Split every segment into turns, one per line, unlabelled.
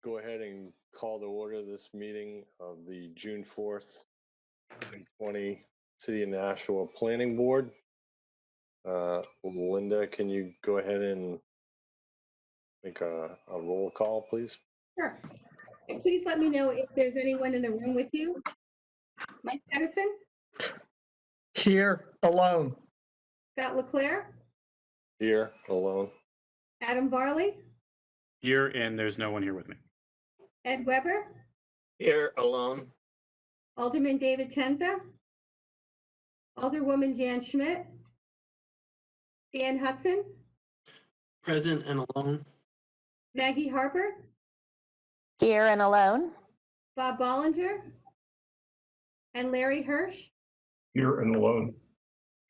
go ahead and call to order this meeting of the June 4th, 2020 City of Nashua Planning Board. Linda, can you go ahead and make a roll call, please?
Sure. And please let me know if there's anyone in the room with you. Mike Pedersen,
Here, alone.
Scott Leclerc,
Here, alone.
Adam Varley,
Here, and there's no one here with me.
Ed Weber,
Here, alone.
Alderman David Tenza, Alderwoman Jan Schmidt, Dan Hudson,
Present and alone.
Maggie Harper,
Here and alone.
Bob Bollinger, and Larry Hirsch.
Here and alone.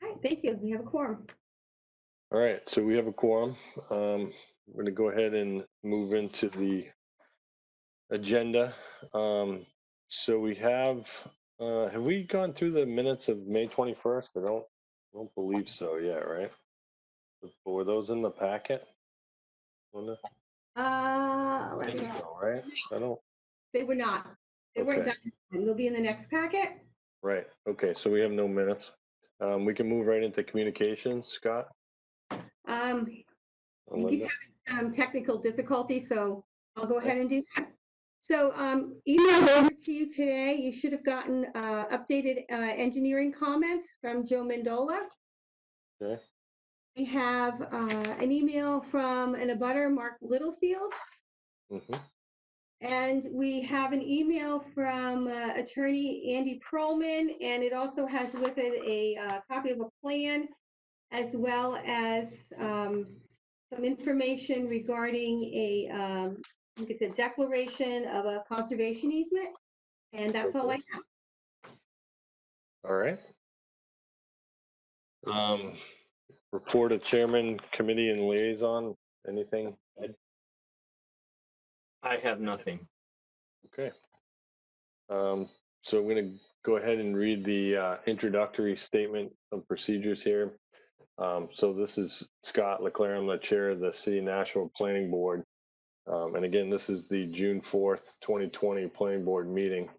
All right, thank you. We have a quorum.
All right, so we have a quorum. We're going to go ahead and move into the agenda. So we have we gone through the minutes of May 21st? I don't believe so yet, right? Were those in the packet, Linda? I
Let
think
me
so, right? I don't.
They were not. They weren't
Okay.
done. They'll be in the next packet.
Right. Okay. So we have no minutes. We can move right into communications, Scott.
He's
Linda.
having some technical difficulties, so I'll go ahead and do that. So email over to you today. You should have gotten updated engineering comments from Joe Mendola.
Okay.
We have an email from an abutter, Mark Littlefield.
Mm-hmm.
And we have an email from attorney Andy Perlman, and it also has with it a copy of a plan, as well as some information regarding I think it's a declaration of a conservation easement, and that's all I have.
All right. Report of chairman, committee, and liaison. Anything? Ed?
I have nothing.
Okay. So I'm going to go ahead and read the introductory statement of procedures here. So this is Scott Leclerc. I'm the chair of the City of Nashua Planning Board. And again, this is the June 4th, 2020 Planning Board meeting.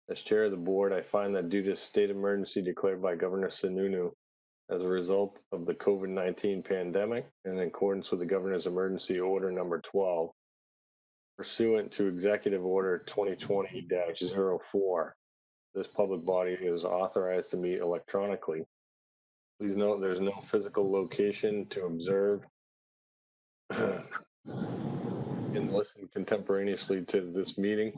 As chair of the board, I find that due to state emergency declared by Governor Sununu as a result of the COVID-19 pandemic and in accordance with the governor's emergency order number 12, pursuant to Executive Order 2020-04, this public body is authorized to meet electronically. Please note there's no physical location to observe and listen contemporaneously to this meeting,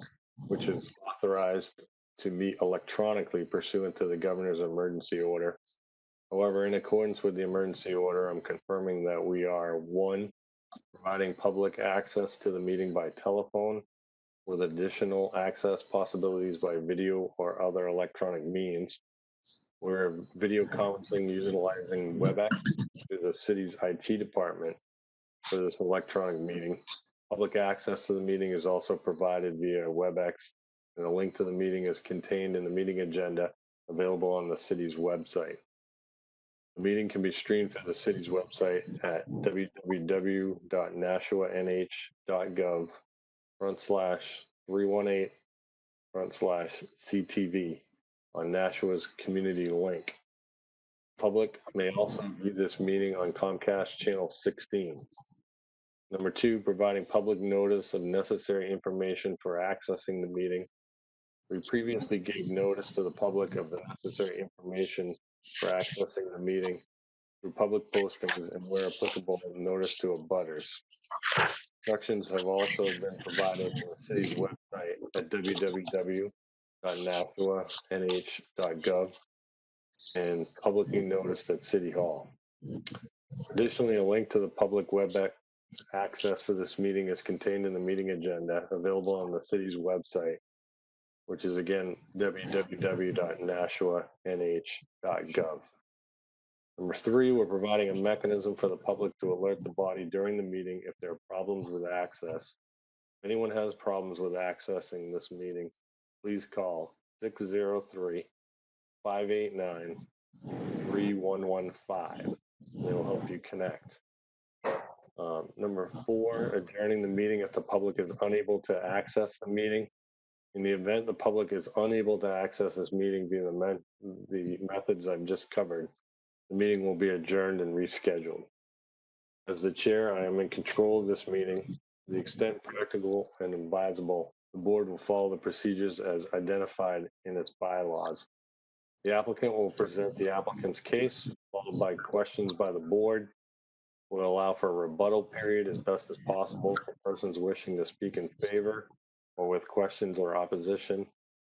which is authorized to meet electronically pursuant to the governor's emergency order. However, in accordance with the emergency order, I'm confirming that we are 1, providing public access to the meeting by telephone with additional access possibilities by video or other electronic means. We're video conferencing utilizing WebEx through the city's IT department for this electronic meeting. Public access to the meeting is also provided via WebEx, and a link to the meeting is contained in the meeting agenda available on the city's website. The meeting can be streamed through the city's website at www.nashuanh.gov/318/CTV on Nashua's community link. Public may also view this meeting on Comcast Channel 16. Number 2, providing public notice of necessary information for accessing the meeting. We previously gave notice to the public of the necessary information for accessing the meeting through public postings and, where applicable, notice to abutters. Instructions have also been provided on the city's website at www.nashuanh.gov and publicly noticed at City Hall. Additionally, a link to the public web access for this meeting is contained in the meeting agenda available on the city's website, which is again www.nashuanh.gov. Number 3, we're providing a mechanism for the public to alert the body during the meeting if there are problems with access. If anyone has problems with accessing this meeting, please call 603-589-3115. They will help you connect. Number 4, adjourning the meeting if the public is unable to access the meeting. In the event the public is unable to access this meeting via the methods I've just covered, the meeting will be adjourned and rescheduled. As the chair, I am in control of this meeting. To the extent practical and advisable, the board will follow the procedures as identified in its bylaws. The applicant will present the applicant's case, followed by questions by the board. Will allow for a rebuttal period as best as possible for persons wishing to speak in favor or with questions or opposition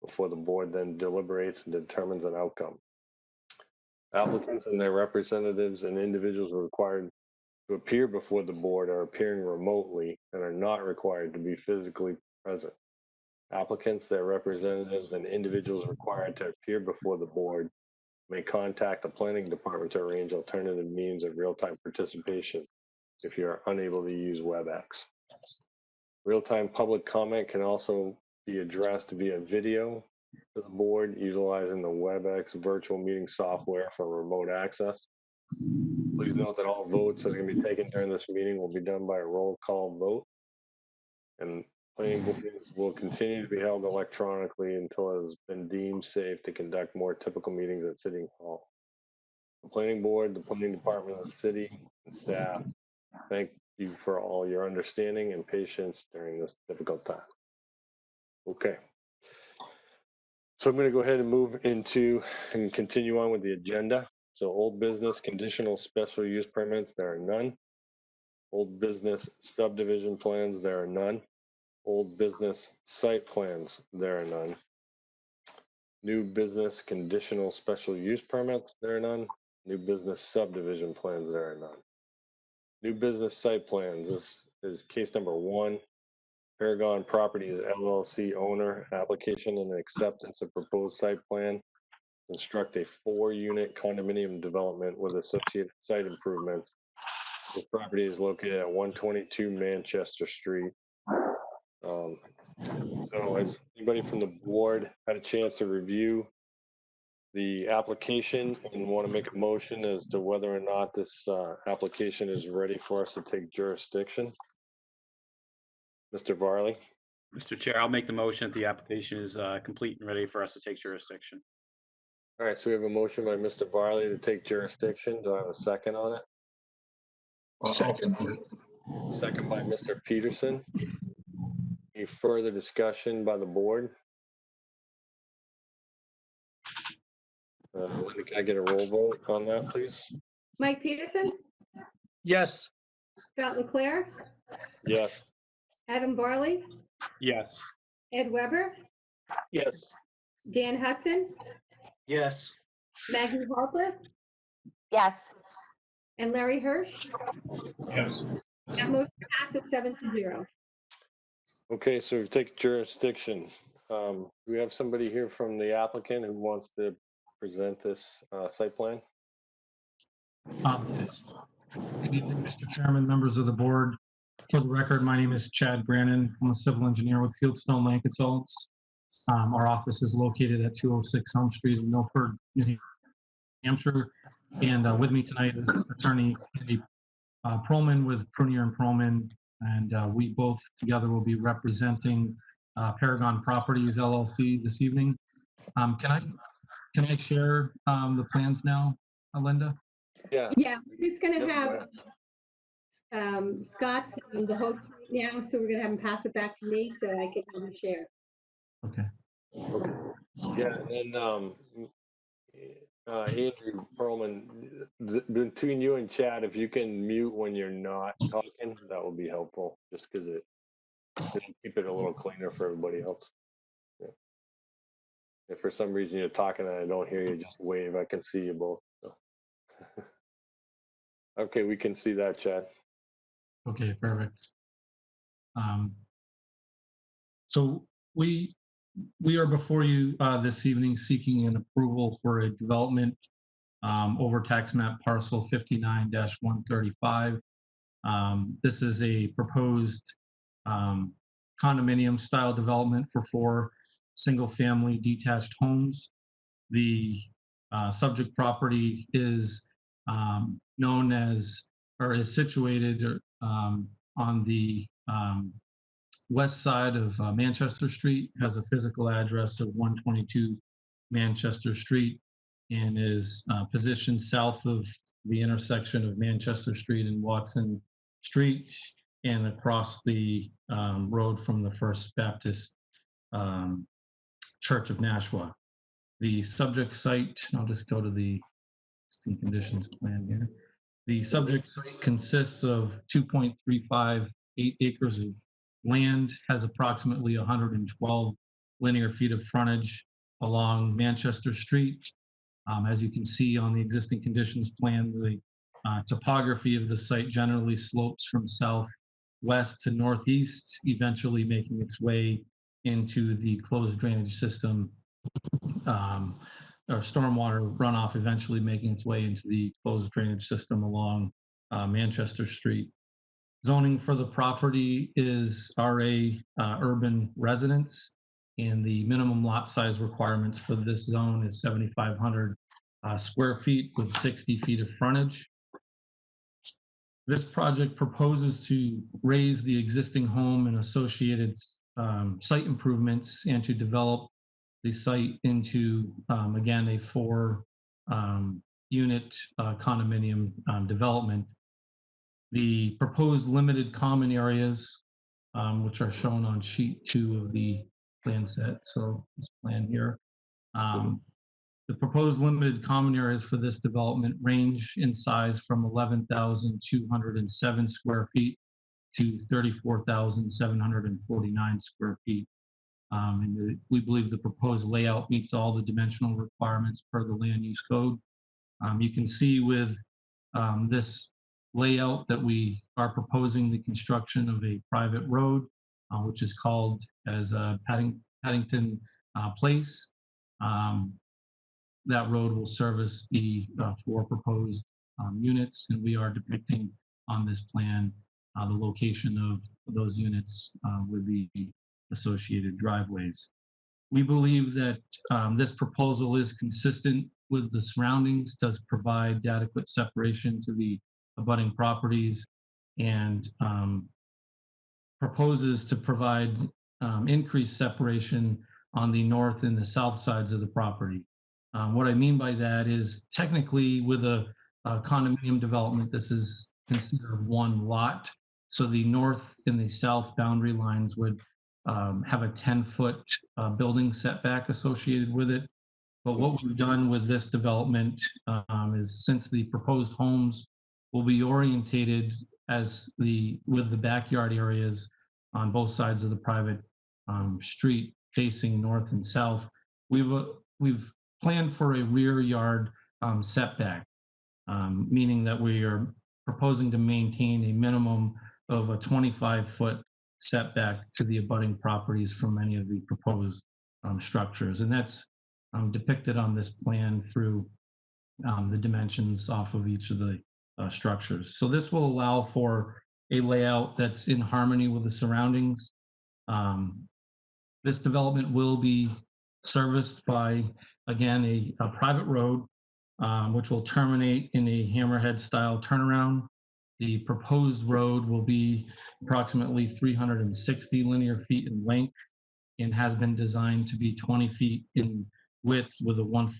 before the board then deliberates and determines an outcome. Applicants and their representatives and individuals required to appear before the board are appearing remotely and are not required to be physically present. Applicants, their representatives, and individuals required to appear before the board may contact the planning department to arrange alternative means of real-time participation if you are unable to use WebEx. Real-time public comment can also be addressed via video to the board utilizing the WebEx virtual meeting software for remote access. Please note that all votes that are going to be taken during this meeting will be done by a roll call vote, and planning board meetings will continue to be held electronically until it has been deemed safe to conduct more typical meetings at City Hall. The planning board, the planning department of the city, and staff, thank you for all your understanding and patience during this difficult time. Okay. So I'm going to go ahead and move into and continue on with the agenda. So old business conditional special use permits, there are none. Old business subdivision plans, there are none. Old business site plans, there are none. New business conditional special use permits, there are none. New business subdivision plans, there are none. New business site plans, this is case number 1. Paragon Properties LLC owner, application and acceptance of proposed site plan. Construct a 4-unit condominium development with associated site improvements. This property is located at 122 Manchester Street. So has anybody from the board had a chance to review the application and want to make a motion as to whether or not this application is ready for us to take jurisdiction? Mr. Varley?
Mr. Chair, I'll make the motion that the application is complete and ready for us to take jurisdiction.
All right, so we have a motion by Mr. Varley to take jurisdiction. Do I have a second on it?
Second.
Second by Mr. Peterson. Any further discussion by the board? Linda, can I get a roll vote on that, please?
Mike Peterson,
Yes.
Scott Leclaire,
Yes.
Adam Barley,
Yes.
Ed Weber,
Yes.
Dan Hudson,
Yes.
Maggie Harper,
Yes.
and Larry Hirsch.
Yes.
That motion passes 7-0.
Okay, so we've taken jurisdiction. Do we have somebody here from the applicant who wants to present this site plan?
Yes. Good evening, Mr. Chairman, members of the board. For the record, my name is Chad Brannon. I'm a civil engineer with Fieldstone Land Consultants. Our office is located at 206 Elm Street in Milford, New Hampshire. And with me tonight is attorney Andy Perlman with Prunier and Perlman. And we both together will be representing Paragon Properties LLC this evening. Can I share the plans now, Linda?
Yeah.
Yeah, we're just gonna have Scott's the host right now, so we're gonna have him pass it back to me so I can have him share.
Okay.
Yeah, and Andrew Perlman, between you and Chad, if you can mute when you're not talking, that would be helpful, just because it'll keep it a little cleaner for everybody else. Yeah. If for some reason you're talking and I don't hear you, just wave. I can see you both. So. Okay, we can see that, Chad.
Okay, perfect. So we are before you this evening seeking an approval for a development over tax map parcel 59-135. This is a proposed condominium style development for 4 single-family detached homes. The subject property is known as, or is situated on the west side of Manchester Street, has a physical address of 122 Manchester Street, and is positioned south of the intersection of Manchester Street and Watson Street, and across the road from the First Baptist Church of Nashua. The subject site, I'll just go to the existing conditions plan here. The subject site consists of 2.358 acres of land, has approximately 112 linear feet of frontage along Manchester Street. As you can see on the existing conditions plan, the topography of the site generally slopes from southwest to northeast, eventually making its way into the closed drainage system, or stormwater runoff eventually making its way into the closed drainage system along Manchester Street. Zoning for the property is RA urban residence, and the minimum lot size requirements for this zone is 7,500 square feet with 60 feet of frontage. This project proposes to raise the existing home and associated site improvements, and to develop the site into, again, a 4-unit condominium development. The proposed limited common areas, which are shown on sheet 2 of the plan set, so this plan here. The proposed limited common areas for this development range in size from 11,207 square feet to 34,749 square feet. And we believe the proposed layout meets all the dimensional requirements per the land use code. You can see with this layout that we are proposing the construction of a private road, which is called as Paddington Place. That road will service the 4 proposed units, and we are depicting on this plan the location of those units with the associated driveways. We believe that this proposal is consistent with the surroundings, does provide adequate separation to the abutting properties, and proposes to provide increased separation on the north and the south sides of the property. What I mean by that is, technically with a condominium development, this is considered one lot. So the north and the south boundary lines would have a 10-foot building setback associated with it. But what we've done with this development is, since the proposed homes will be orientated with the backyard areas on both sides of the private street facing north and south, we've planned for a rear yard setback, meaning that we are proposing to maintain a minimum of a 25-foot setback to the abutting properties from any of the proposed structures. And that's depicted on this plan through the dimensions off of each of the structures. So this will allow for a layout that's in harmony with the surroundings. This development will be serviced by, again, a private road, which will terminate in a hammerhead-style turnaround. The proposed road will be approximately 360 linear feet in length and has been designed to be 20 feet in width with a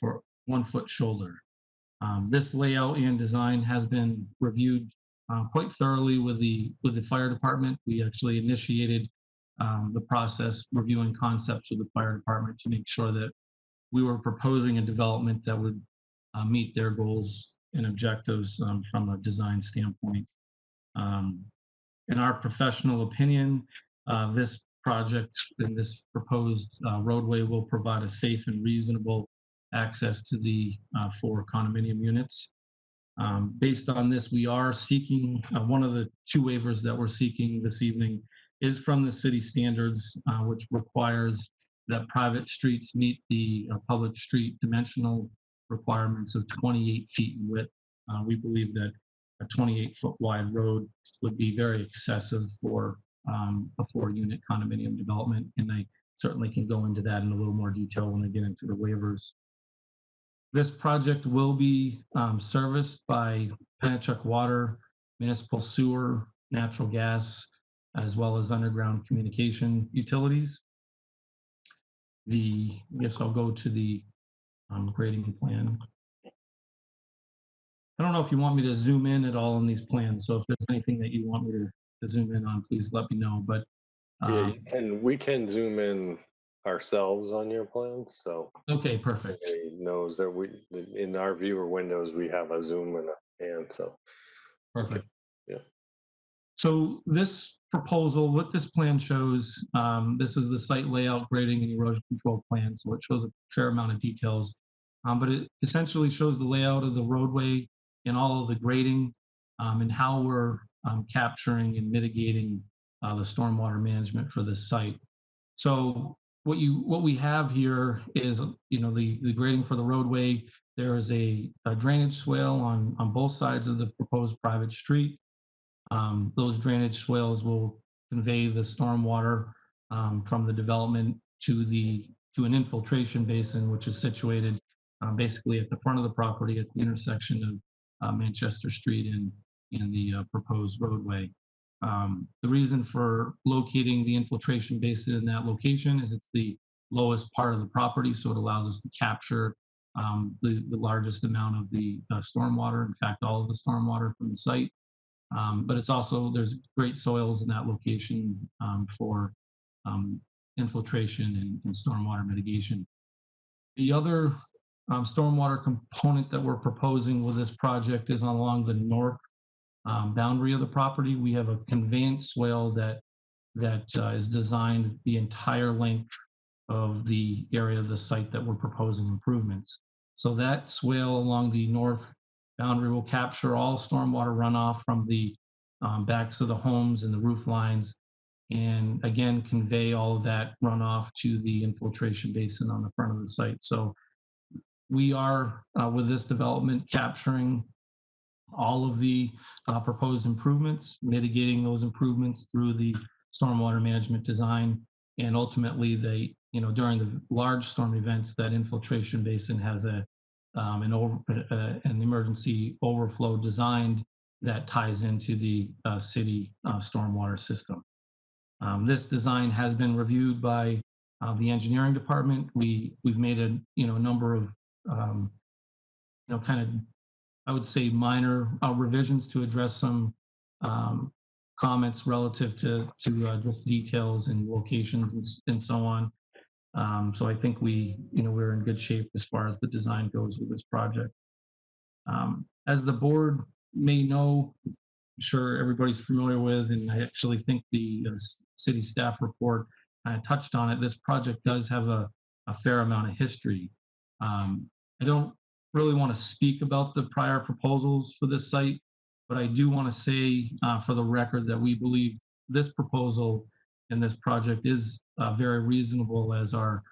1-foot shoulder. This layout and design has been reviewed quite thoroughly with the fire department. We actually initiated the process reviewing concepts with the fire department to make sure that we were proposing a development that would meet their goals and objectives from a design standpoint. In our professional opinion, this project and this proposed roadway will provide a safe and reasonable access to the 4 condominium units. Based on this, we are seeking, one of the 2 waivers that we're seeking this evening is from the city standards, which requires that private streets meet the public street dimensional requirements of 28 feet in width. We believe that a 28-foot wide road would be very excessive for a 4-unit condominium development, and I certainly can go into that in a little more detail when I get into the waivers. This project will be serviced by Pennachuck Water, Municipal Sewer, natural gas, as well as underground communication utilities. I guess I'll go to the grading plan. I don't know if you want me to zoom in at all on these plans, so if there's anything that you want me to zoom in on, please let me know. But
Yeah, and we can zoom in ourselves on your plans, so
okay, perfect.
everybody knows that in our viewer windows, we have a zoom and a pan, so.
Perfect.
Yeah.
So this proposal, what this plan shows, this is the site layout, grading, and erosion control plan. So it shows a fair amount of details, but it essentially shows the layout of the roadway and all of the grading, and how we're capturing and mitigating the stormwater management for this site. So what we have here is, the grading for the roadway. There is a drainage swale on both sides of the proposed private street. Those drainage swales will convey the stormwater from the development to an infiltration basin, which is situated basically at the front of the property at the intersection of Manchester Street and the proposed roadway. The reason for locating the infiltration basin in that location is it's the lowest part of the property, so it allows us to capture the largest amount of the stormwater, in fact, all of the stormwater from the site. But it's also, there's great soils in that location for infiltration and stormwater mitigation. The other stormwater component that we're proposing with this project is along the north boundary of the property. We have a conveyance swale that is designed the entire length of the area of the site that we're proposing improvements. So that swale along the north boundary will capture all stormwater runoff from the backs of the homes and the roof lines, and again, convey all of that runoff to the infiltration basin on the front of the site. So we are, with this development, capturing all of the proposed improvements, mitigating those improvements through the stormwater management design, and ultimately during the large storm events, that infiltration basin has an emergency overflow designed that ties into the city stormwater system. This design has been reviewed by the engineering department. We've made a number of kind of, I would say, minor revisions to address some comments relative to just details and locations and so on. So I think we're in good shape as far as the design goes with this project. As the board may know, I'm sure everybody's familiar with, and I actually think the city staff report touched on it, this project does have a fair amount of history. I don't really want to speak about the prior proposals for this site, but I do want to say for the record that we believe this proposal and this project is very reasonable, as our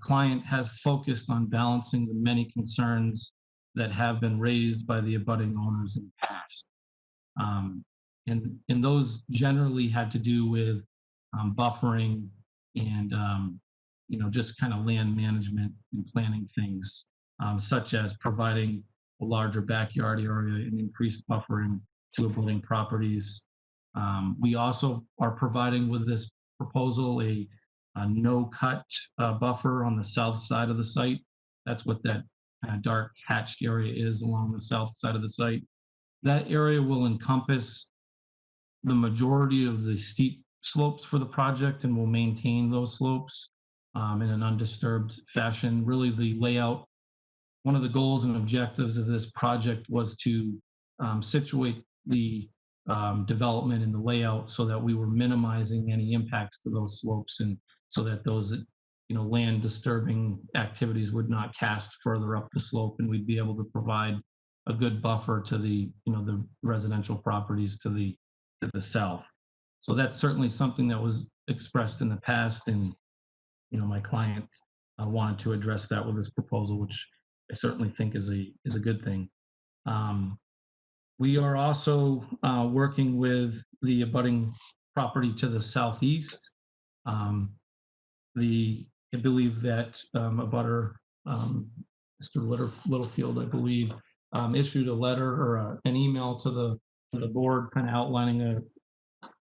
client has focused on balancing the many concerns that have been raised by the abutting owners in the past. And those generally had to do with buffering and just kind of land management and planning things, such as providing a larger backyard area and increased buffering to abutting properties. We also are providing with this proposal a no-cut buffer on the south side of the site. That's what that dark hatched area is along the south side of the site. That area will encompass the majority of the steep slopes for the project and will maintain those slopes in an undisturbed fashion. Really, the layout, one of the goals and objectives of this project was to situate the development and the layout so that we were minimizing any impacts to those slopes, and so that those land disturbing activities would not cast further up the slope, and we'd be able to provide a good buffer to the the residential properties to the south. So that's certainly something that was expressed in the past, and my client wanted to address that with this proposal, which I certainly think is a good thing. We are also working with the abutting property to the southeast. I believe that abutter, Mr. Littlefield, I believe, issued a letter or an email to the board, kind of outlining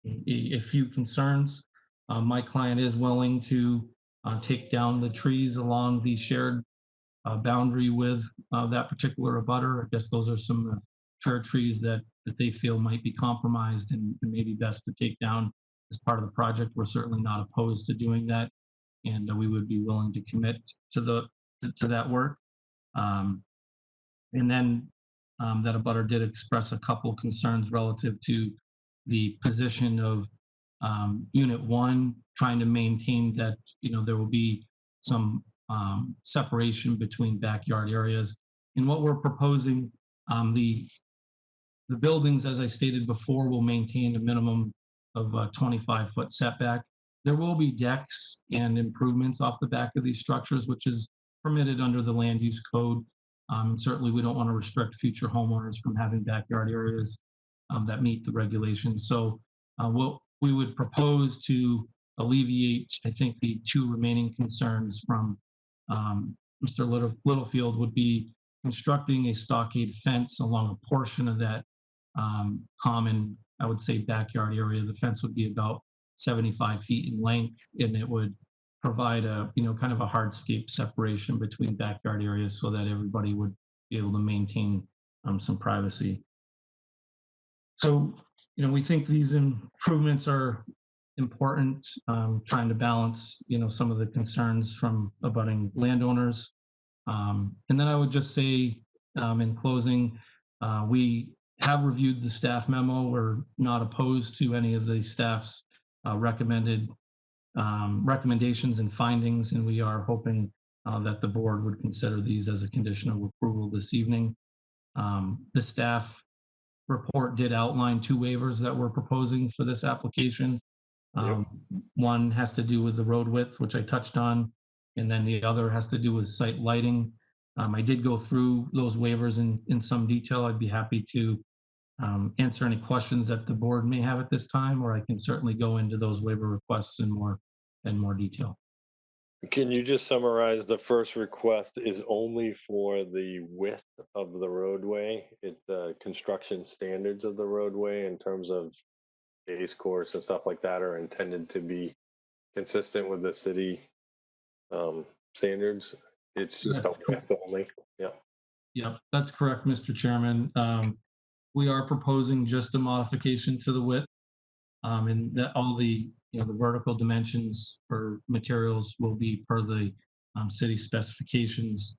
a few concerns. My client is willing to take down the trees along the shared boundary with that particular abutter. I guess those are some shared trees that they feel might be compromised and maybe best to take down as part of the project. We're certainly not opposed to doing that, and we would be willing to commit to that work. And then that abutter did express a couple concerns relative to the position of Unit 1, trying to maintain that, there will be some separation between backyard areas. And what we're proposing, the buildings, as I stated before, will maintain a minimum of a 25-foot setback. There will be decks and improvements off the back of these structures, which is permitted under the land use code. Certainly, we don't want to restrict future homeowners from having backyard areas that meet the regulations. So what we would propose to alleviate, I think, the two remaining concerns from Mr. Littlefield would be constructing a stockade fence along a portion of that common, I would say, backyard area. The fence would be about 75 feet in length, and it would provide a, kind of a hardscape separation between backyard areas so that everybody would be able to maintain some privacy. So, we think these improvements are important, trying to balance, some of the concerns from abutting landowners. And then I would just say, in closing, we have reviewed the staff memo. We're not opposed to any of the staff's recommendations and findings, and we are hoping that the board would consider these as a condition of approval this evening. The staff report did outline two waivers that we're proposing for this application. One has to do with the road width, which I touched on, and then the other has to do with site lighting. I did go through those waivers in some detail. I'd be happy to answer any questions that the board may have at this time, or I can certainly go into those waiver requests in more detail.
Can you just summarize? The first request is only for the width of the roadway. The construction standards of the roadway in terms of base course and stuff like that are intended to be consistent with the city standards. It's just a width only.
Yeah, that's correct, Mr. Chairman. We are proposing just a modification to the width, and that all the the vertical dimensions for materials will be per the city specifications.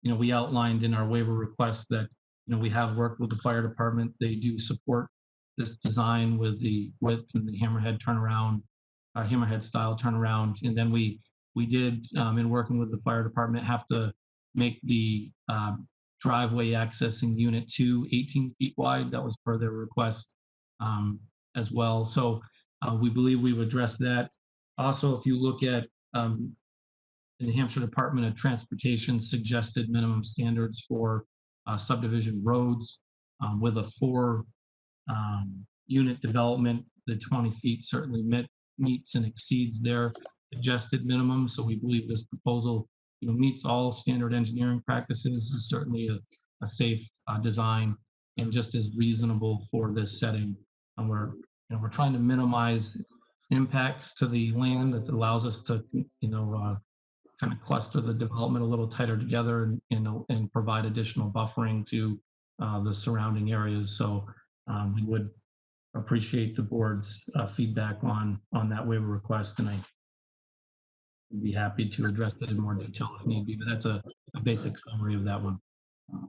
We outlined in our waiver request that we have worked with the fire department. They do support this design with the width and the hammerhead turnaround, hammerhead style turnaround, and then we did in working with the fire department have to make the driveway accessing unit 2 18 feet wide. That was per their request as well. So we believe we've addressed that. Also, if you look at the New Hampshire Department of Transportation suggested minimum standards for subdivision roads with a 4 unit development, the 20 feet certainly meets and exceeds their suggested minimum. So we believe this proposal meets all standard engineering practices, is certainly a safe design and just as reasonable for this setting. And we're trying to minimize impacts to the land that allows us to kind of cluster the development a little tighter together and provide additional buffering to the surrounding areas. So we would appreciate the board's feedback on that waiver request, and I would be happy to address that in more detail if need be, but that's a basic summary of that one.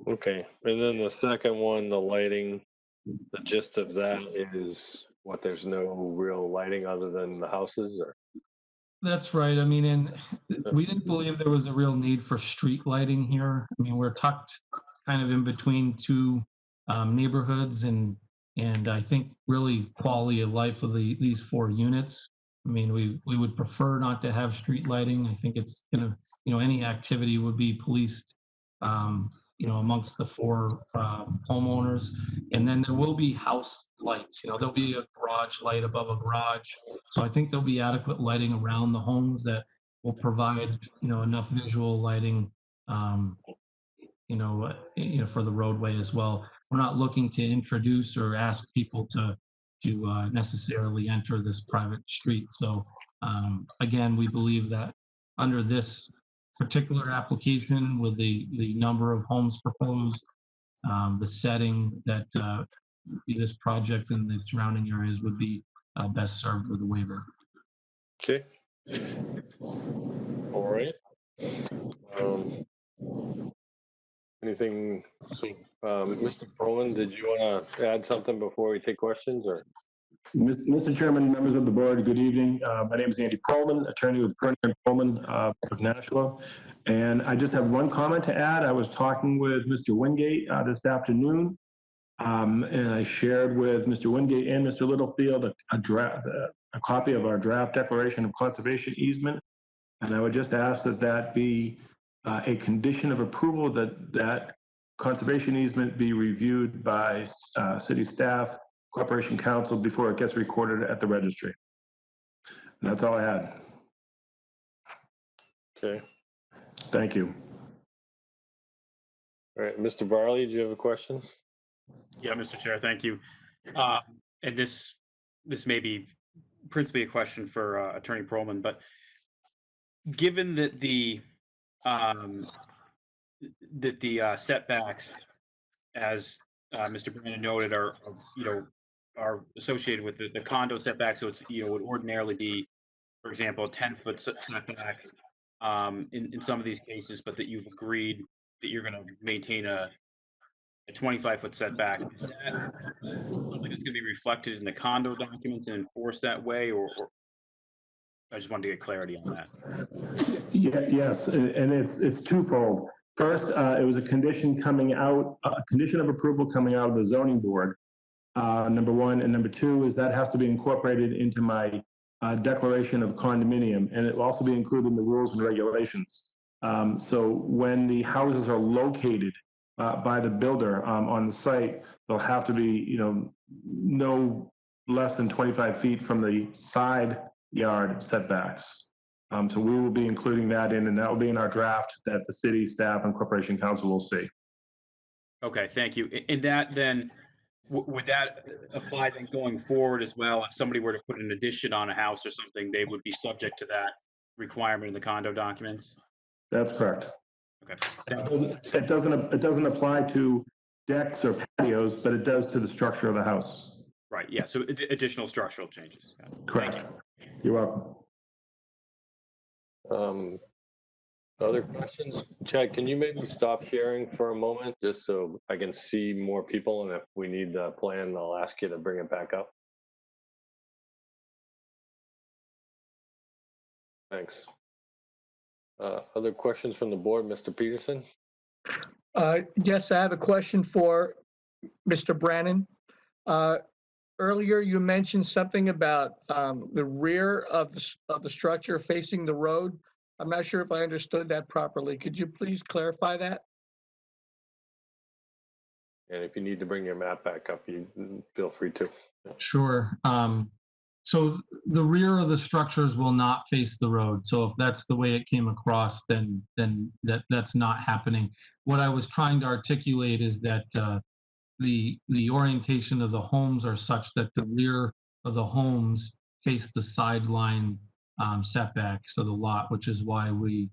Okay, and then the second one, the lighting, the gist of that is what, there's no real lighting other than the houses, or?
That's right. I mean, and we didn't believe there was a real need for street lighting here. I mean, we're tucked kind of in between two neighborhoods, and I think really quality of life of these 4 units. I mean, we would prefer not to have street lighting. I think it's gonna, any activity would be policed, amongst the 4 homeowners. And then there will be house lights. There'll be a garage light above a garage. So I think there'll be adequate lighting around the homes that will provide, enough visual lighting, for the roadway as well. We're not looking to introduce or ask people to necessarily enter this private street. So again, we believe that under this particular application with the number of homes proposed, the setting that this project and the surrounding areas would be best served with a waiver.
Okay. All right. Anything, so, Mr. Perlman, did you want to add something before we take questions, or?
Mr. Chairman, members of the board, good evening. My name is Andy Perlman, attorney with Perlman and Perlman of Nashua. And I just have one comment to add. I was talking with Mr. Wingate this afternoon, and I shared with Mr. Wingate and Mr. Littlefield a copy of our draft declaration of conservation easement. And I would just ask that that be a condition of approval, that conservation easement be reviewed by city staff, Corporation Council before it gets recorded at the registry. And that's all I had.
Okay.
Thank you.
All right, Mr. Varley, do you have a question?
Yeah, Mr. Chair, thank you. And this may be principally a question for Attorney Perlman, but given that the setbacks, as Mr. Brandon noted, are associated with the condo setback, so it's would ordinarily be, for example, a 10-foot setback in some of these cases, but that you've agreed that you're going to maintain a 25-foot setback. Is that something that's going to be reflected in the condo documents and enforced that way, or I just wanted to get clarity on that.
Yes, and it's twofold. First, it was a condition coming out, a condition of approval coming out of the zoning board, number one, and number two is that has to be incorporated into my declaration of condominium, and it will also be included in the rules and regulations. So when the houses are located by the builder on the site, they'll have to be, no less than 25 feet from the side yard setbacks. So we will be including that in, and that will be in our draft that the city staff and Corporation Council will see.
Okay, thank you. And that then, would that apply then going forward as well? If somebody were to put an addition on a house or something, they would be subject to that requirement in the condo documents?
That's correct.
Okay.
It doesn't apply to decks or patios, but it does to the structure of the house.
Right, yeah, so additional structural changes.
Correct. You're welcome.
Other questions? Chad, can you maybe stop sharing for a moment just so I can see more people? And if we need the plan, I'll ask you to bring it back up. Thanks. Other questions from the board, Mr. Peterson?
Yes, I have a question for Mr. Brannon. Earlier, you mentioned something about the rear of the structure facing the road. I'm not sure if I understood that properly. Could you please clarify that?
And if you need to bring your map back up, you feel free to.
Sure. So the rear of the structures will not face the road. So if that's the way it came across, then that's not happening. What I was trying to articulate is that the orientation of the homes are such that the rear of the homes face the sideline setbacks of the lot, which is why we're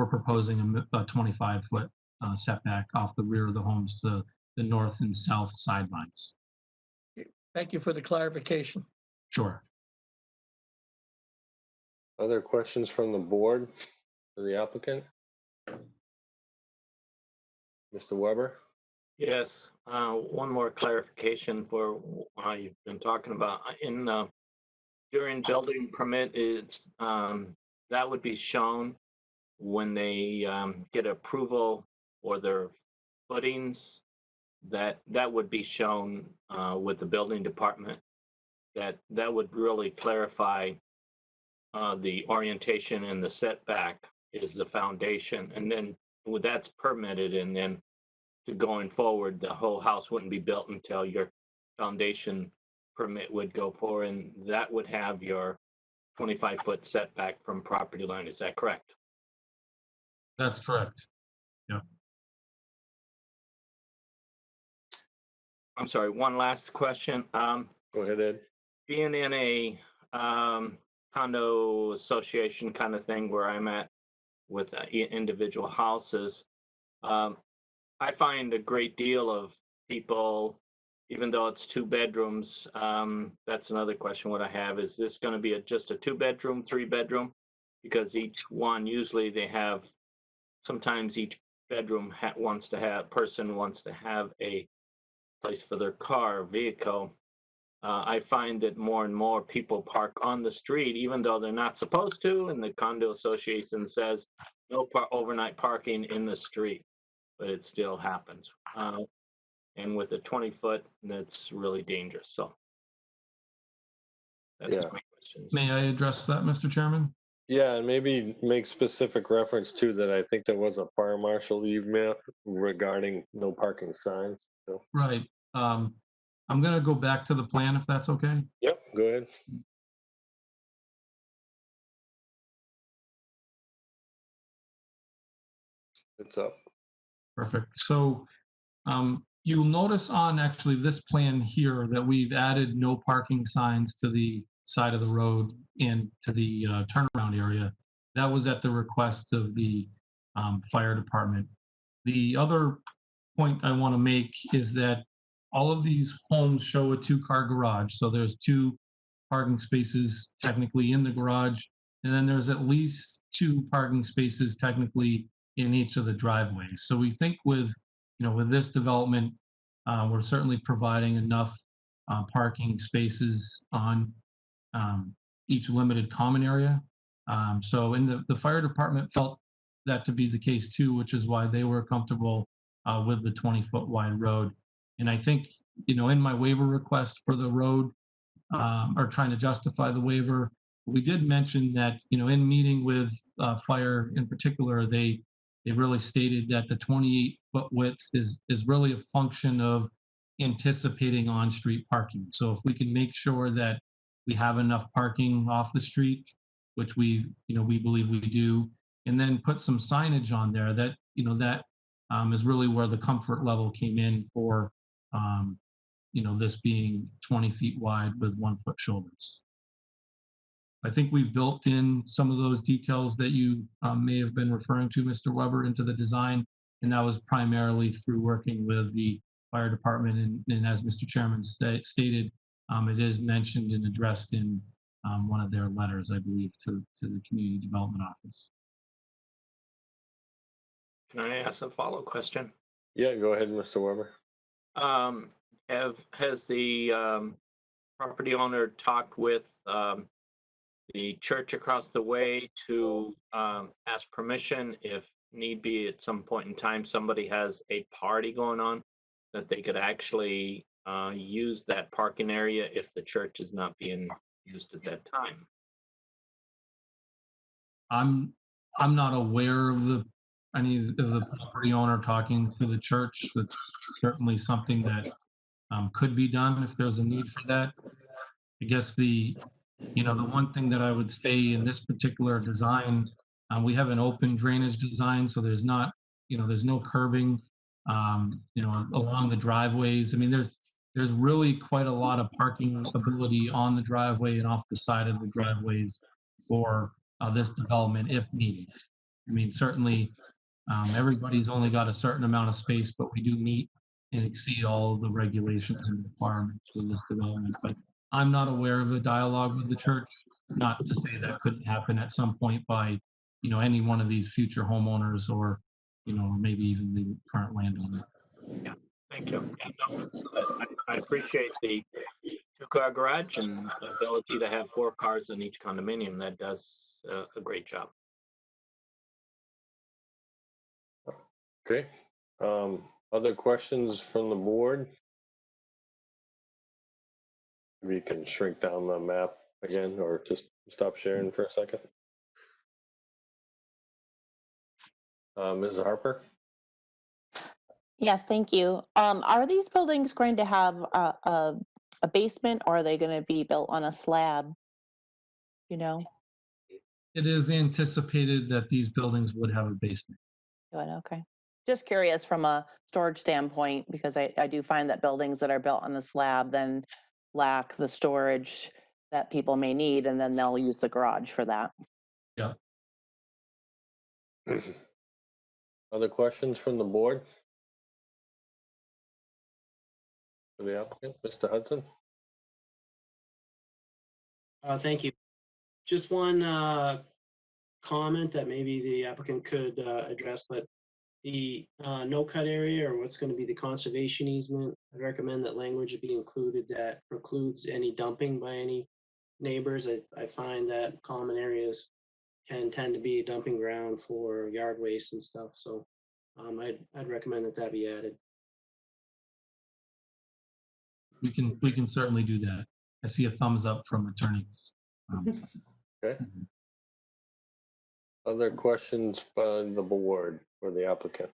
proposing a 25-foot setback off the rear of the homes to the north and south sidelines.
Thank you for the clarification.
Sure.
Other questions from the board for the applicant? Mr. Weber?
Yes, one more clarification for you've been talking about. During building permit, it's that would be shown when they get approval or their footings, that would be shown with the building department. That would really clarify the orientation and the setback is the foundation. And then that's permitted, and then to going forward, the whole house wouldn't be built until your foundation permit would go forward, and that would have your 25-foot setback from property line. Is that correct?
That's correct. Yeah.
I'm sorry, one last question.
Go ahead, Ed.
Being in a condo association kind of thing where I'm at with individual houses, I find a great deal of people, even though it's 2 bedrooms, that's another question what I have. Is this going to be just a 2-bedroom, 3-bedroom? Because each one, usually they have, sometimes each bedroom person wants to have a place for their car or vehicle. I find that more and more people park on the street, even though they're not supposed to, and the condo association says no overnight parking in the street, but it still happens. And with a 20-foot, that's really dangerous. So that's
Yeah.
my questions.
May I address that, Mr. Chairman?
Yeah, and maybe make specific reference to that. I think there was a fire marshal email regarding no parking signs. So,
Right. I'm going to go back to the plan if that's okay.
yep, go ahead. It's up.
Perfect. So you'll notice on actually this plan here that we've added no parking signs to the side of the road and to the turnaround area. That was at the request of the fire department. The other point I want to make is that all of these homes show a 2-car garage. So there's 2 parking spaces technically in the garage, and then there's at least 2 parking spaces technically in each of the driveways. So we think with this development, we're certainly providing enough parking spaces on each limited common area. So in the fire department felt that to be the case too, which is why they were comfortable with the 20-foot wide road. And I think, in my waiver request for the road, or trying to justify the waiver, we did mention that, in meeting with fire in particular, they really stated that the 28-foot width is really a function of anticipating on-street parking. So if we can make sure that we have enough parking off the street, which we believe we do, and then put some signage on there that, is really where the comfort level came in for, this being 20 feet wide with 1-foot shoulders. I think we've built in some of those details that you may have been referring to, Mr. Weber, into the design, and that was primarily through working with the fire department. And as Mr. Chairman stated, it is mentioned and addressed in one of their letters, I believe, to the Community Development Office.
Can I ask a follow-up question?
Yeah, go ahead, Mr. Weber.
Has the property owner talked with the church across the way to ask permission if need be at some point in time somebody has a party going on, that they could actually use that parking area if the church is not being used at that time?
I'm not aware of any of the property owner talking to the church. That's certainly something that could be done if there's a need for that. I guess the one thing that I would say in this particular design, we have an open drainage design, so there's no curbing, along the driveways. I mean, there's really quite a lot of parking ability on the driveway and off the side of the driveways for this development if needed. I mean, certainly everybody's only got a certain amount of space, but we do meet and exceed all of the regulations and requirements for this development. But I'm not aware of a dialogue with the church, not to say that couldn't happen at some point by, any one of these future homeowners or, maybe even the current landowner.
Yeah, thank you. Yeah, no, I appreciate the 2-car garage and the ability to have 4 cars in each condominium. That does a great job.
Okay. Other questions from the board? Maybe you can shrink down the map again, or just stop sharing for a second. Ms. Harper?
Yes, thank you. Are these buildings going to have a basement, or are they going to be built on a slab?
It is anticipated that these buildings would have a basement.
Good, okay. just curious from a storage standpoint, because I do find that buildings that are built on the slab then lack the storage that people may need, and then they'll use the garage for that.
Yeah.
Other questions from the board? For the applicant, Mr. Hudson?
Thank you. Just one comment that maybe the applicant could address, but the no-cut area, or what's going to be the conservation easement, I recommend that language be included that precludes any dumping by any neighbors. I find that common areas can tend to be a dumping ground for yard waste and stuff, so I'd recommend that that be added.
We can certainly do that. I see a thumbs up from attorney.
Okay. Other questions by the board or the applicant?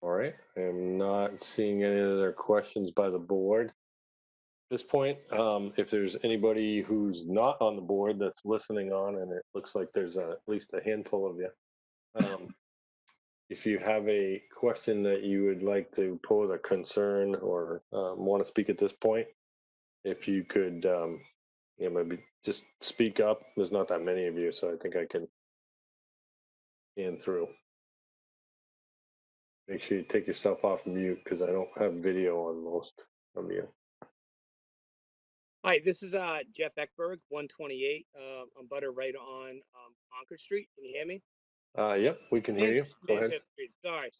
All right, I'm not seeing any other questions by the board. At this point, if there's anybody who's not on the board that's listening on, and it looks like there's at least a handful of you, if you have a question that you would like to pose, a concern, or want to speak at this point, if you could, maybe just speak up. There's not that many of you, so I think I can scan through. Make sure you take yourself off mute because I don't have video on most of you.
Hi, this is Jeff Eckberg, 128. I'm butter right on Concord Street. Can you hear me?
Yep, we can hear you. Go ahead.
Sorry.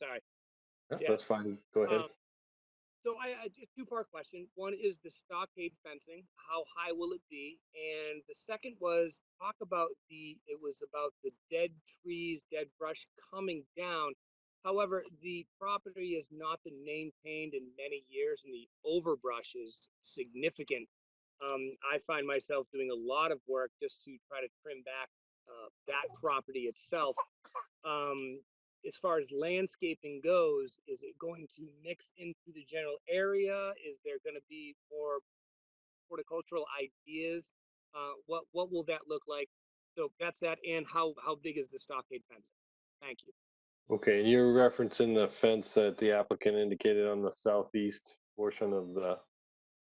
Yeah,
Yeah.
that's fine. Go ahead.
So a two-part question. One is the stockade fencing. How high will it be? And the second was about the dead trees, dead brush coming down. However, the property has not been maintained in many years, and the overbrush is significant. I find myself doing a lot of work just to try to trim back that property itself. As far as landscaping goes, is it going to mix into the general area? Is there going to be more horticultural ideas? What will that look like? So that's that. And how big is the stockade fencing? Thank you.
Okay, and you're referencing the fence that the applicant indicated on the southeast portion of the.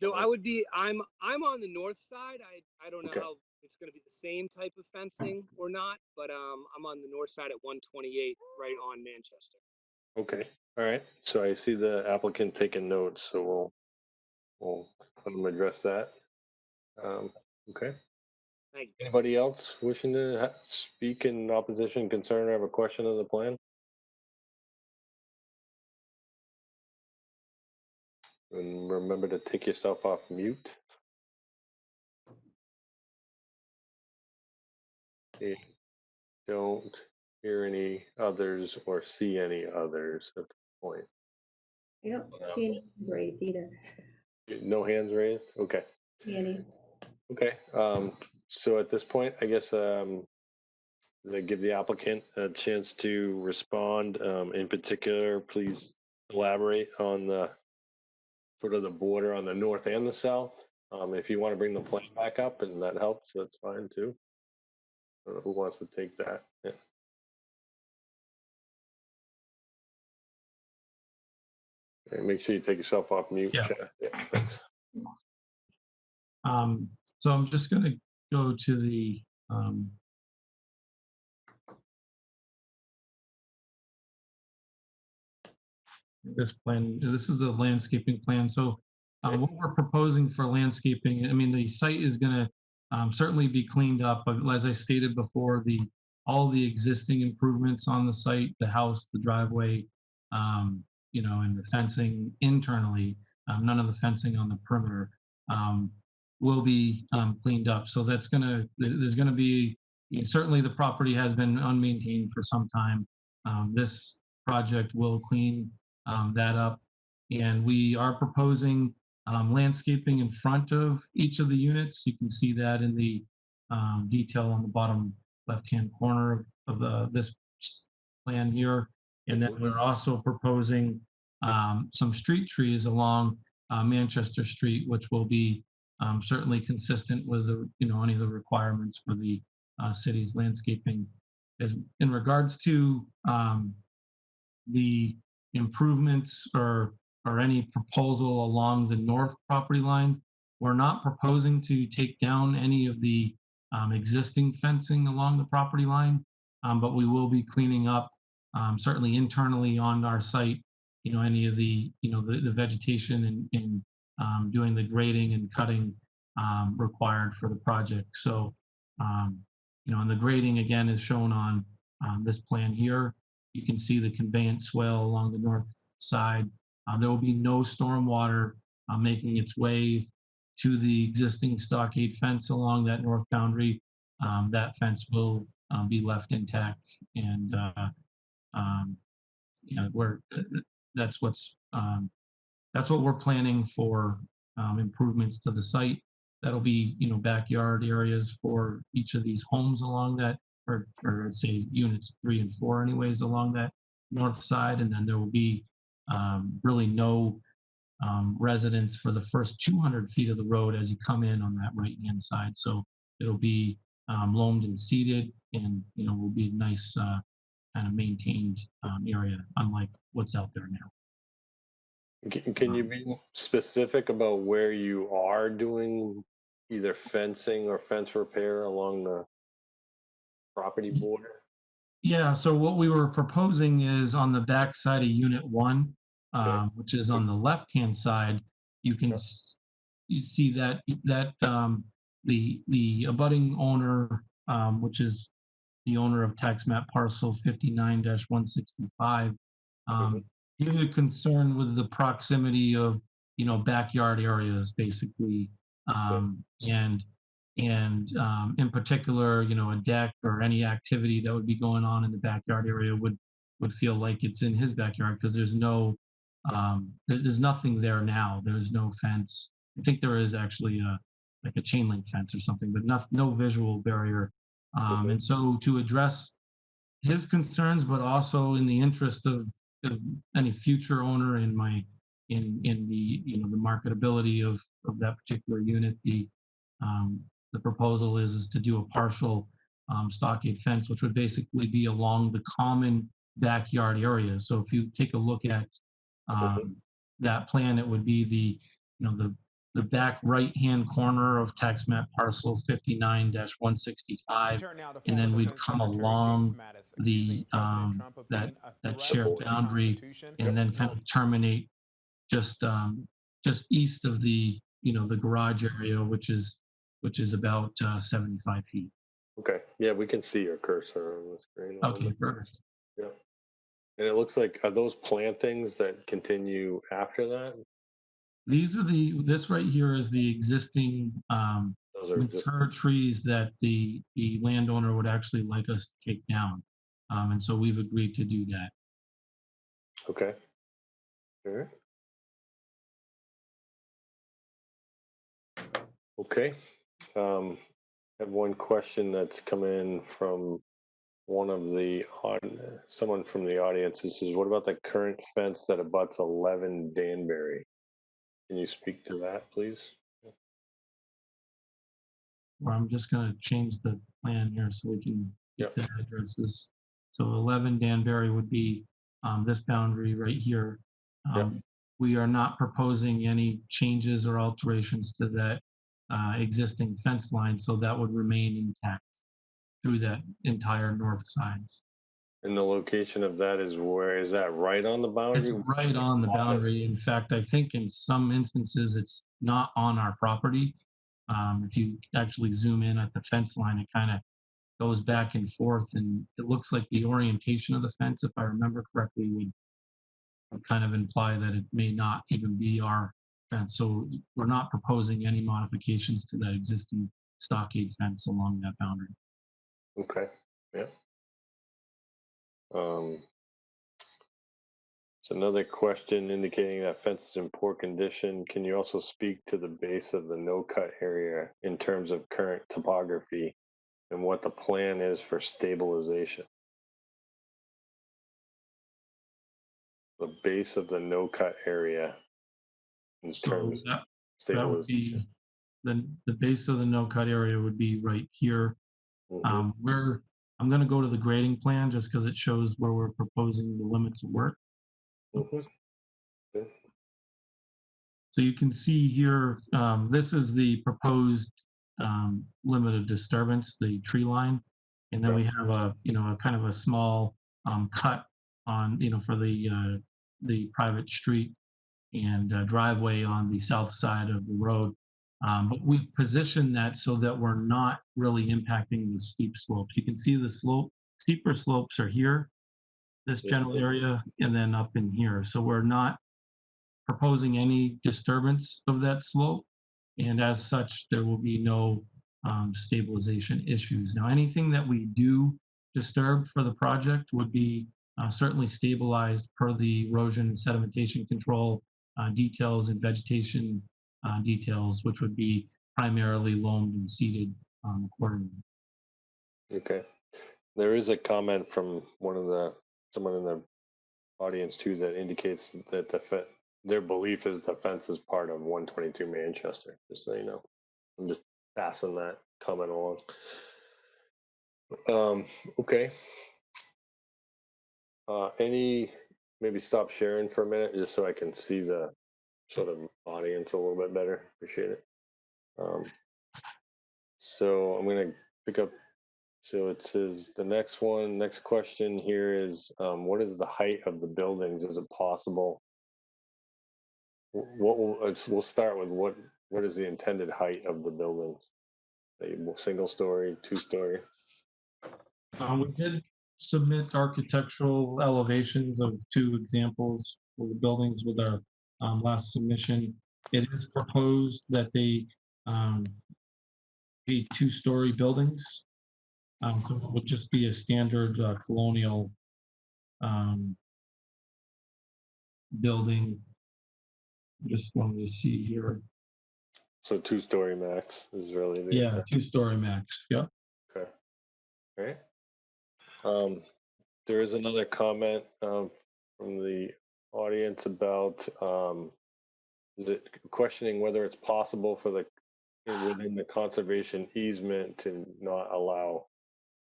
No, I'm on the north side. I don't know how it's going to be the same type of fencing or not, but I'm on the north side at 128, right on Manchester.
Okay, all right. So I see the applicant taking notes, so we'll let them address that. Okay.
Thank you.
Anybody else wishing to speak in opposition, concern, or have a question of the plan? And remember to take yourself off mute. Okay. Don't hear any others or see any others at this point.
I don't see any hands raised either.
No hands raised? Okay.
See any?
Okay. So at this point, I guess that give the applicant a chance to respond. In particular, please elaborate on the sort of the border on the north and the south. If you want to bring the plan back up and that helps, that's fine too. I don't know who wants to take that. Yeah. Okay, make sure you take yourself off mute.
Yeah.
Yeah, thanks.
So I'm just going to go to the this plan. This is the landscaping plan. So what we're proposing for landscaping, I mean, the site is going to certainly be cleaned up. But as I stated before, all the existing improvements on the site, the house, the driveway, and the fencing internally, none of the fencing on the perimeter will be cleaned up. So there's going to be, certainly the property has been unmaintained for some time. This project will clean that up. And we are proposing landscaping in front of each of the units. You can see that in the detail on the bottom left-hand corner of this plan here. And then we're also proposing some street trees along Manchester Street, which will be certainly consistent with any of the requirements for the city's landscaping. As in regards to the improvements or any proposal along the north property line, we're not proposing to take down any of the existing fencing along the property line, but we will be cleaning up certainly internally on our site, any of the, the vegetation and doing the grading and cutting required for the project. So, and the grading again is shown on this plan here. You can see the conveyance swale along the north side. There will be no stormwater making its way to the existing stockade fence along that north boundary. That fence will be left intact, and that's what we're planning for improvements to the site. That'll be backyard areas for each of these homes along that, or I'd say units 3 and 4 anyways along that north side, and then there will be really no residents for the first 200 feet of the road as you come in on that right hand side. So it'll be loamed and seeded, and will be a nice kind of maintained area, unlike what's out there now.
Can you be specific about where you are doing either fencing or fence repair along the property border?
Yeah, so what we were proposing is on the back side of Unit 1, which is on the left-hand side. You can you see that the abutting owner, which is the owner of tax map parcel 59-165, he had a concern with the proximity of backyard areas basically, and in particular, a deck or any activity that would be going on in the backyard area would feel like it's in his backyard, because there's nothing there now. There's no fence. I think there is actually like a chain link fence or something, but no visual barrier. And so to address his concerns, but also in the interest of any future owner in the the marketability of that particular unit, the proposal is to do a partial stockade fence, which would basically be along the common backyard area. So if you take a look at that plan, it would be the back right-hand corner of tax map parcel 59-165, and then we'd come along the that shared boundary, and then kind of terminate just east of the the garage area, which is about 75 feet.
Okay, yeah, we can see your cursor on the screen.
Okay, perfect.
Yeah, and it looks like, are those plantings that continue after that?
These are this right here is the existing
Those are just
mature trees that the landowner would actually like us to take down, and so we've agreed to do that.
okay. All right. Okay. I have one question that's come in from someone from the audience. This is, what about the current fence that abuts 11 Danbury? Can you speak to that, please?
Well, I'm just going to change the plan here so we can get the addresses. So 11 Danbury would be this boundary right here. We are not proposing any changes or alterations to that existing fence line, so that would remain intact through that entire north side.
And the location of that is where? Is that right on the boundary?
It's right on the boundary. In fact, I think in some instances it's not on our property. If you actually zoom in at the fence line, it kind of goes back and forth, and it looks like the orientation of the fence, if I remember correctly, would kind of imply that it may not even be our fence. So we're not proposing any modifications to that existing stockade fence along that boundary.
Okay. Yeah. So another question indicating that fence is in poor condition. Can you also speak to the base of the no-cut area in terms of current topography and what the plan is for stabilization? The base of the no-cut area in terms of
that would be
stabilization.
the base of the no-cut area would be right here.
Mhm.
I'm going to go to the grading plan just because it shows where we're proposing the limits of work.
Mhm. Okay.
So you can see here, this is the proposed limit of disturbance, the tree line. And then we have a, a kind of a small cut on, for the private street and driveway on the south side of the road. But we position that so that we're not really impacting the steep slopes. You can see the steeper slopes are here, this general area, and then up in here. So we're not proposing any disturbance of that slope. And as such, there will be no stabilization issues. Now, anything that we do disturb for the project would be certainly stabilized per the erosion and sedimentation control details and vegetation details, which would be primarily loamed and seeded accordingly.
Okay. There is a comment from someone in the audience too that indicates that their belief is the fence is part of 122 Manchester. Just so you know, I'm just passing that comment along. Okay. Maybe stop sharing for a minute just so I can see the sort of audience a little bit better. Appreciate it. So I'm gonna pick up. So it says the next question here is, what is the height of the buildings? Is it possible? We'll start with what is the intended height of the buildings? Single story, 2-story?
We did submit architectural elevations of 2 examples for the buildings with our last submission. It is proposed that they be 2-story buildings. So it would just be a standard colonial building. Just wanted to see here.
So 2-story max is really the
Yeah, 2-story max. Yeah.
Okay. All right. There is another comment from the audience about is it questioning whether it's possible for within the conservation easement to not allow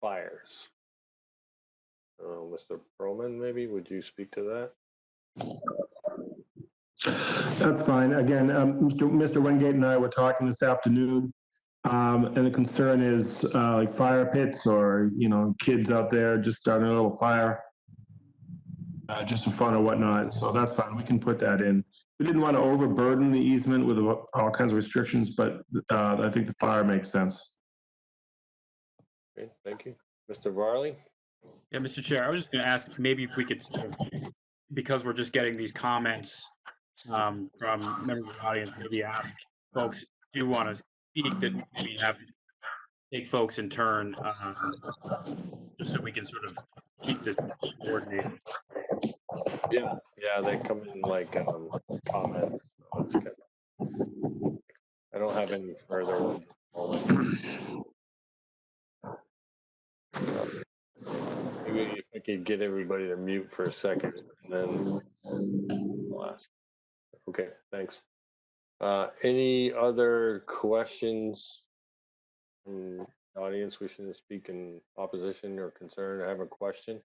fires. Mr. Perlman, maybe would you speak to that?
That's fine. Again, Mr. Wingate and I were talking this afternoon, and the concern is like fire pits or, kids out there just starting a little fire just for fun or whatnot. So that's fine. We can put that in. We didn't want to overburden the easement with all kinds of restrictions, but I think the fire makes sense.
Okay, thank you. Mr. Varley?
Yeah, Mr. Chair, I was just going to ask maybe if we could, because we're just getting these comments from members of the audience, maybe ask folks who want to speak that maybe take folks in turn, just so we can sort of keep this coordinated.
Yeah, they come in like comments. I don't have any further. Maybe if I could get everybody to mute for a second, and then I'll ask. Okay, thanks. Any other questions from the audience wishing to speak in opposition or concern or have a question?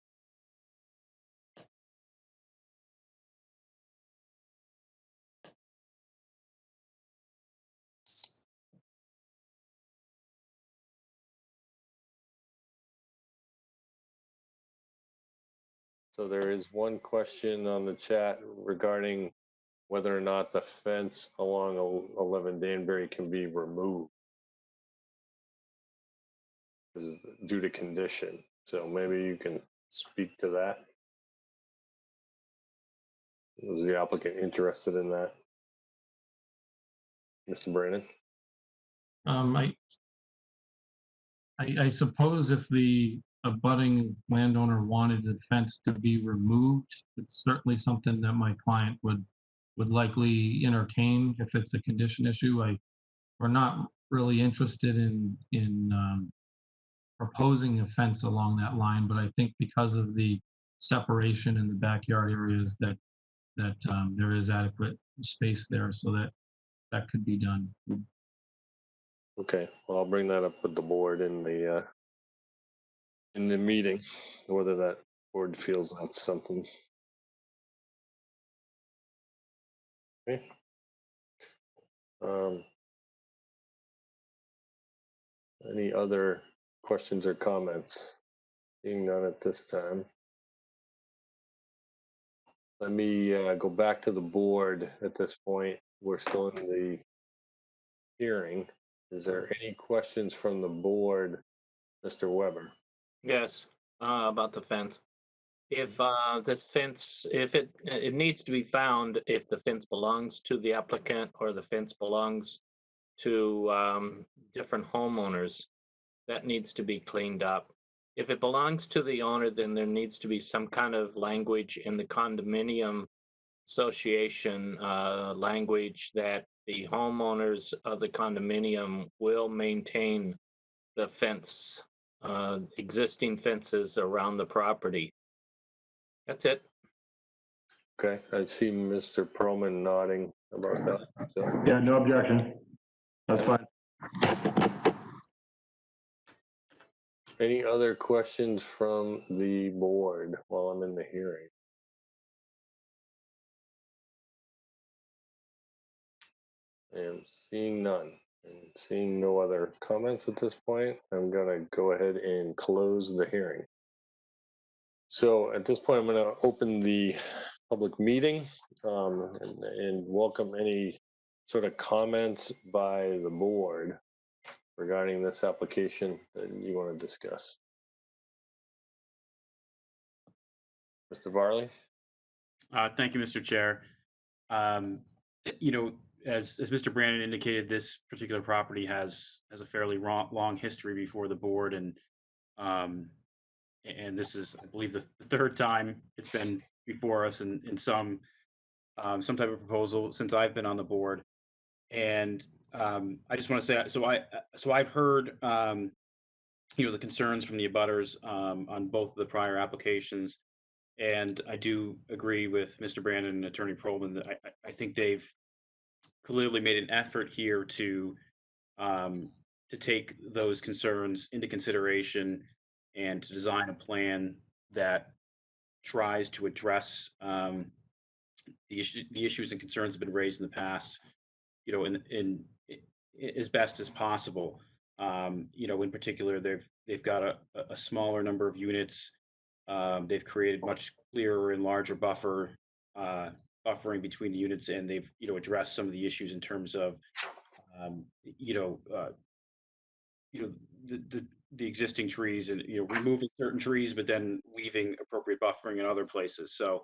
So there is one question on the chat regarding whether or not the fence along 11 Danbury can be removed due to condition. So maybe you can speak to that. Was the applicant interested in that? Mr. Brandon?
I suppose if the abutting landowner wanted the fence to be removed, it's certainly something that my client would likely entertain if it's a condition issue. We're not really interested in proposing a fence along that line, but I think because of the separation in the backyard areas that there is adequate space there, so that could be done.
Okay, well, I'll bring that up with the board in the in the meeting, whether that board feels that's something. Okay. Any other questions or comments? Seeing none at this time. Let me go back to the board at this point. We're still in the hearing. Is there any questions from the board, Mr. Weber?
Yes, about the fence. If this fence, if it needs to be found if the fence belongs to the applicant or the fence belongs to different homeowners, that needs to be cleaned up. If it belongs to the owner, then there needs to be some kind of language in the condominium association language that the homeowners of the condominium will maintain the fence, existing fences around the property. That's it.
Okay, I see Mr. Perlman nodding about that. So,
Yeah, no objection. That's fine.
any other questions from the board while I'm in the hearing? I am seeing none and seeing no other comments at this point. I'm gonna go ahead and close the hearing. So at this point, I'm gonna open the public meeting and welcome any sort of comments by the board regarding this application that you want to discuss. Mr. Varley?
Thank you, Mr. Chair. Um, you know, as Mr. Brandon indicated, this particular property has a fairly long history before the board, um, and this is, I believe, the third time it's been before us in some type of proposal since I've been on the board. And I just want to say, so I've heard the concerns from the abutters on both of the prior applications. And I do agree with Mr. Brandon and Attorney Perlman that I think they've clearly made an effort here to take those concerns into consideration and to design a plan that tries to address the issues and concerns that have been raised in the past, in as best as possible. In particular, they've got a smaller number of units. They've created much clearer and larger buffering between the units, and they've addressed some of the issues in terms of um, you know uh, the existing trees, and removing certain trees, but then leaving appropriate buffering in other places. So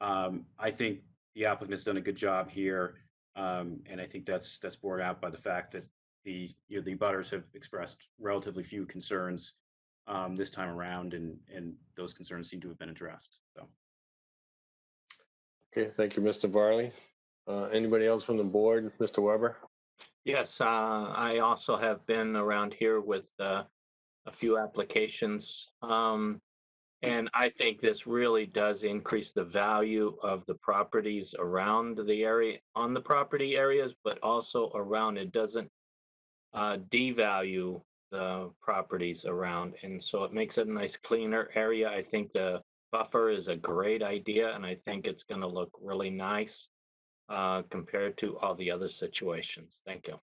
I think the applicant's done a good job here, and I think that's borne out by the fact that the butters have expressed relatively few concerns this time around, and those concerns seem to have been addressed. So.
Okay, thank you, Mr. Varley. Anybody else from the board? Mr. Weber?
Yes, I also have been around here with a few applications. And I think this really does increase the value of the properties around the area, on the property areas, but also around. It doesn't devalue the properties around. And so it makes it a nice cleaner area. I think the buffer is a great idea, and I think it's going to look really nice compared to all the other situations. Thank you.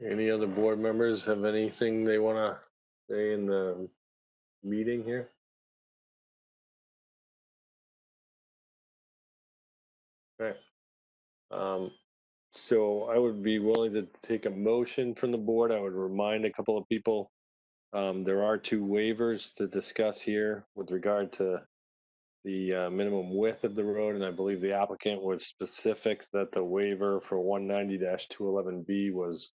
Any other board members have anything they want to say in the meeting here? Okay. So I would be willing to take a motion from the board. I would remind a couple of people, there are two waivers to discuss here with regard to the minimum width of the road, and I believe the applicant was specific that the waiver for 190-211B was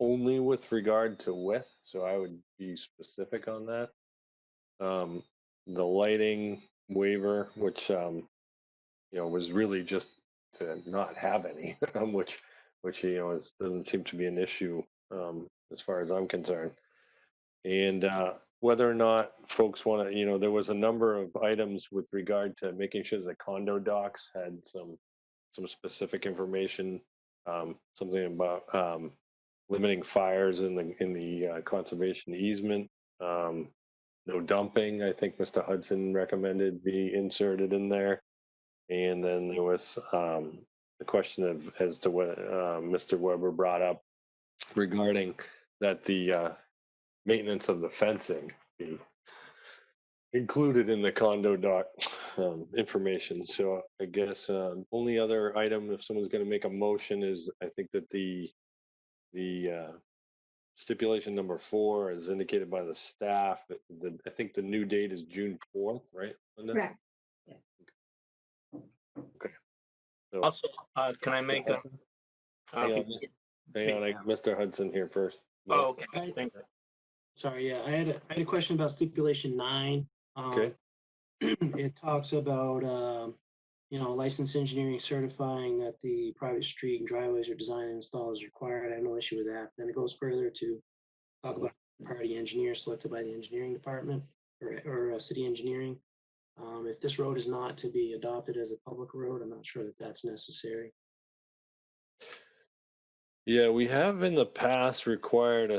only with regard to width, so I would be specific on that. The lighting waiver, which was really just to not have any, which doesn't seem to be an issue as far as I'm concerned. And whether or not folks want to, there was a number of items with regard to making sure the condo docs had some specific information, something about limiting fires in the conservation easement. No dumping, I think Mr. Hudson recommended be inserted in there. And then there was the question of as to what Mr. Weber brought up regarding that the maintenance of the fencing be included in the condo doc information. So I guess only other item, if someone's going to make a motion, is I think that the stipulation number 4 is indicated by the staff. I think the new date is June 4th, right, Linda?
Correct.
Okay. So,
Also, can I make a?
hang on, Mr. Hudson here first.
Oh, okay.
I- Sorry, yeah, I had a question about stipulation 9.
Okay.
It talks about, licensed engineering certifying that the private street and driveways are designed and installed as required. I have no issue with that. Then it goes further to talk about party engineer selected by the engineering department or city engineering. If this road is not to be adopted as a public road, I'm not sure that that's necessary.
Yeah, we have in the past required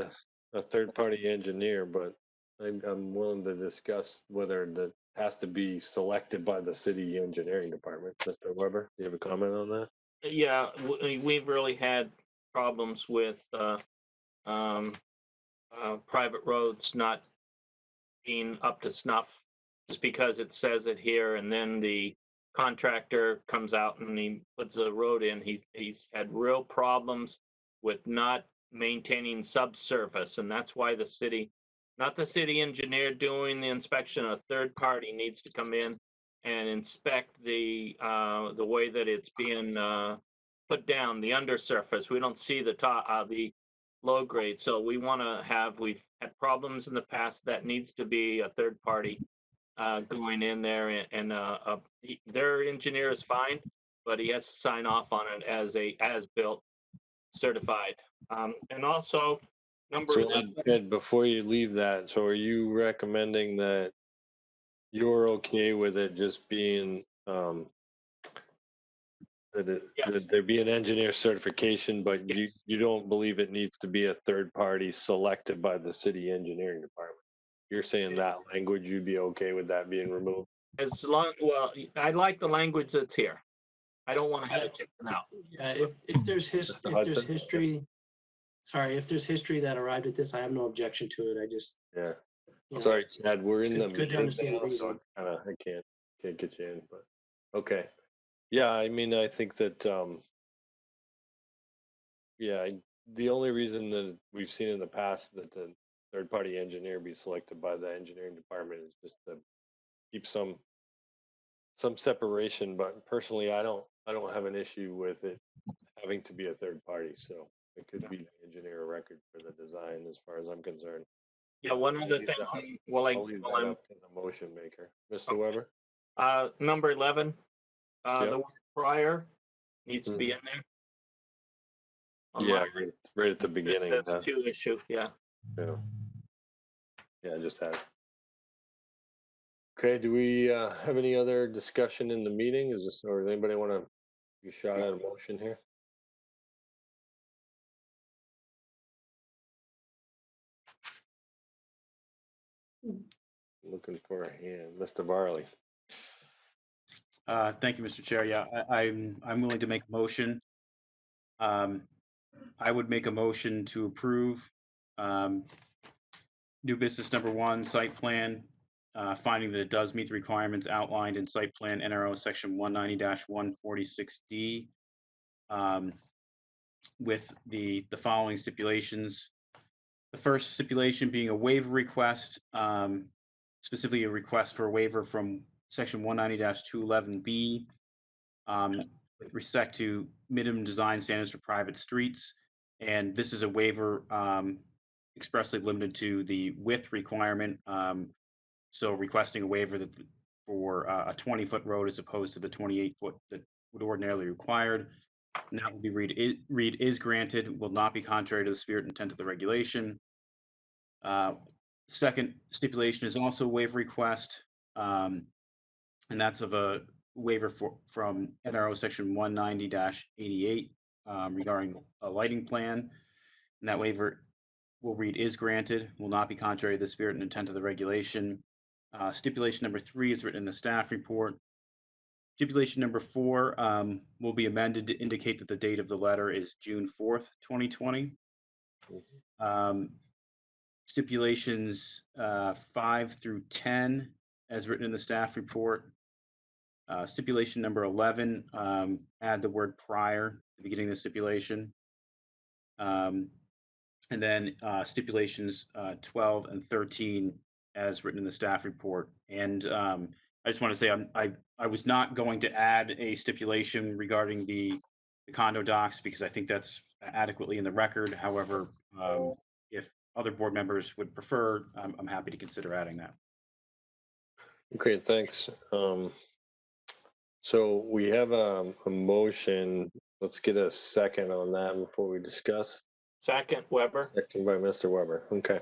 a third-party engineer, but I'm willing to discuss whether that has to be selected by the city engineering department. Mr. Weber, do you have a comment on that?
Yeah, we've really had problems with private roads not being up to snuff just because it says it here, and then the contractor comes out and he puts a road in. He's had real problems with not maintaining subsurface, and that's why the city, not the city engineer doing the inspection, a third party needs to come in and inspect the way that it's being put down, the undersurface. We don't see the top, the low grade. So we've had problems in the past. That needs to be a third party going in there, and their engineer is fine, but he has to sign off on it as built certified. And also number
So
11.
Ed, before you leave that, so are you recommending that you're okay with it just being
Yes.
that there be an engineer certification, but
Yes.
you don't believe it needs to be a third party selected by the city engineering department? You're saying that language, you'd be okay with that being removed?
Well, I like the language that's here. I don't want to have it taken out.
Yeah, if there's
Mr.
if there's
Hudson?
history, sorry, if there's history that arrived at this, I have no objection to it. I just,
Yeah.
you know,
Sorry, Chad, we're in the
Good to
meeting
understand the
now, so
reason.
it's kinda, I can't get you in, but, okay. Yeah, I mean, I think that, the only reason that we've seen in the past that the third-party engineer be selected by the engineering department is just to keep some separation, but personally, I don't have an issue with it having to be a third party, so it could be the engineer of record for the design as far as I'm concerned.
Yeah, one other
leave
thing,
that-
well,
I'll leave that up to the motion maker. Mr. Weber?
number 11,
Yep.
the word prior needs to be in there. On
Yeah,
my-
right at the beginning.
That's
huh?
2 issue, yeah.
Yeah. Yeah, I just had it. Okay, do we have any other discussion in the meeting? Or does anybody want to be shot at a motion here? Looking for a hand. Mr. Varley.
Thank you, Mr. Chair. Yeah, I'm willing to make a motion. I would make a motion to approve new business number 1, site plan, finding that it does meet the requirements outlined in site plan NRO section 190-146D, with the following stipulations. The first stipulation being a waiver request, specifically a request for a waiver from section 190-211B, with respect to minimum design standards for private streets. And this is a waiver expressly limited to the width requirement. So requesting a waiver for a 20-foot road as opposed to the 28-foot that would ordinarily be required. And that will be read is granted, will not be contrary to the spirit and intent of the regulation. Second stipulation is also a waiver request, and that's of a waiver from NRO section 190-88 regarding a lighting plan. And And that waiver will read is granted, will not be contrary to the spirit and intent of the regulation. Stipulation number 3 is written in the staff report. Stipulation number 4 will be amended to indicate that the date of the letter is June 4th, 2020. Stipulations 5 through 10, as written in the staff report. Stipulation number 11, add the word prior at the beginning of the stipulation. And then stipulations 12 and 13, as written in the staff report. And I just want to say I was not going to add a stipulation regarding the condo docs because I think that's adequately in the record. However, if other board members would prefer, I'm happy to consider adding that.
Okay, thanks. So we have a motion. Let's get a second on that before we discuss.
Second, Weber.
Second by Mr. Weber. Okay.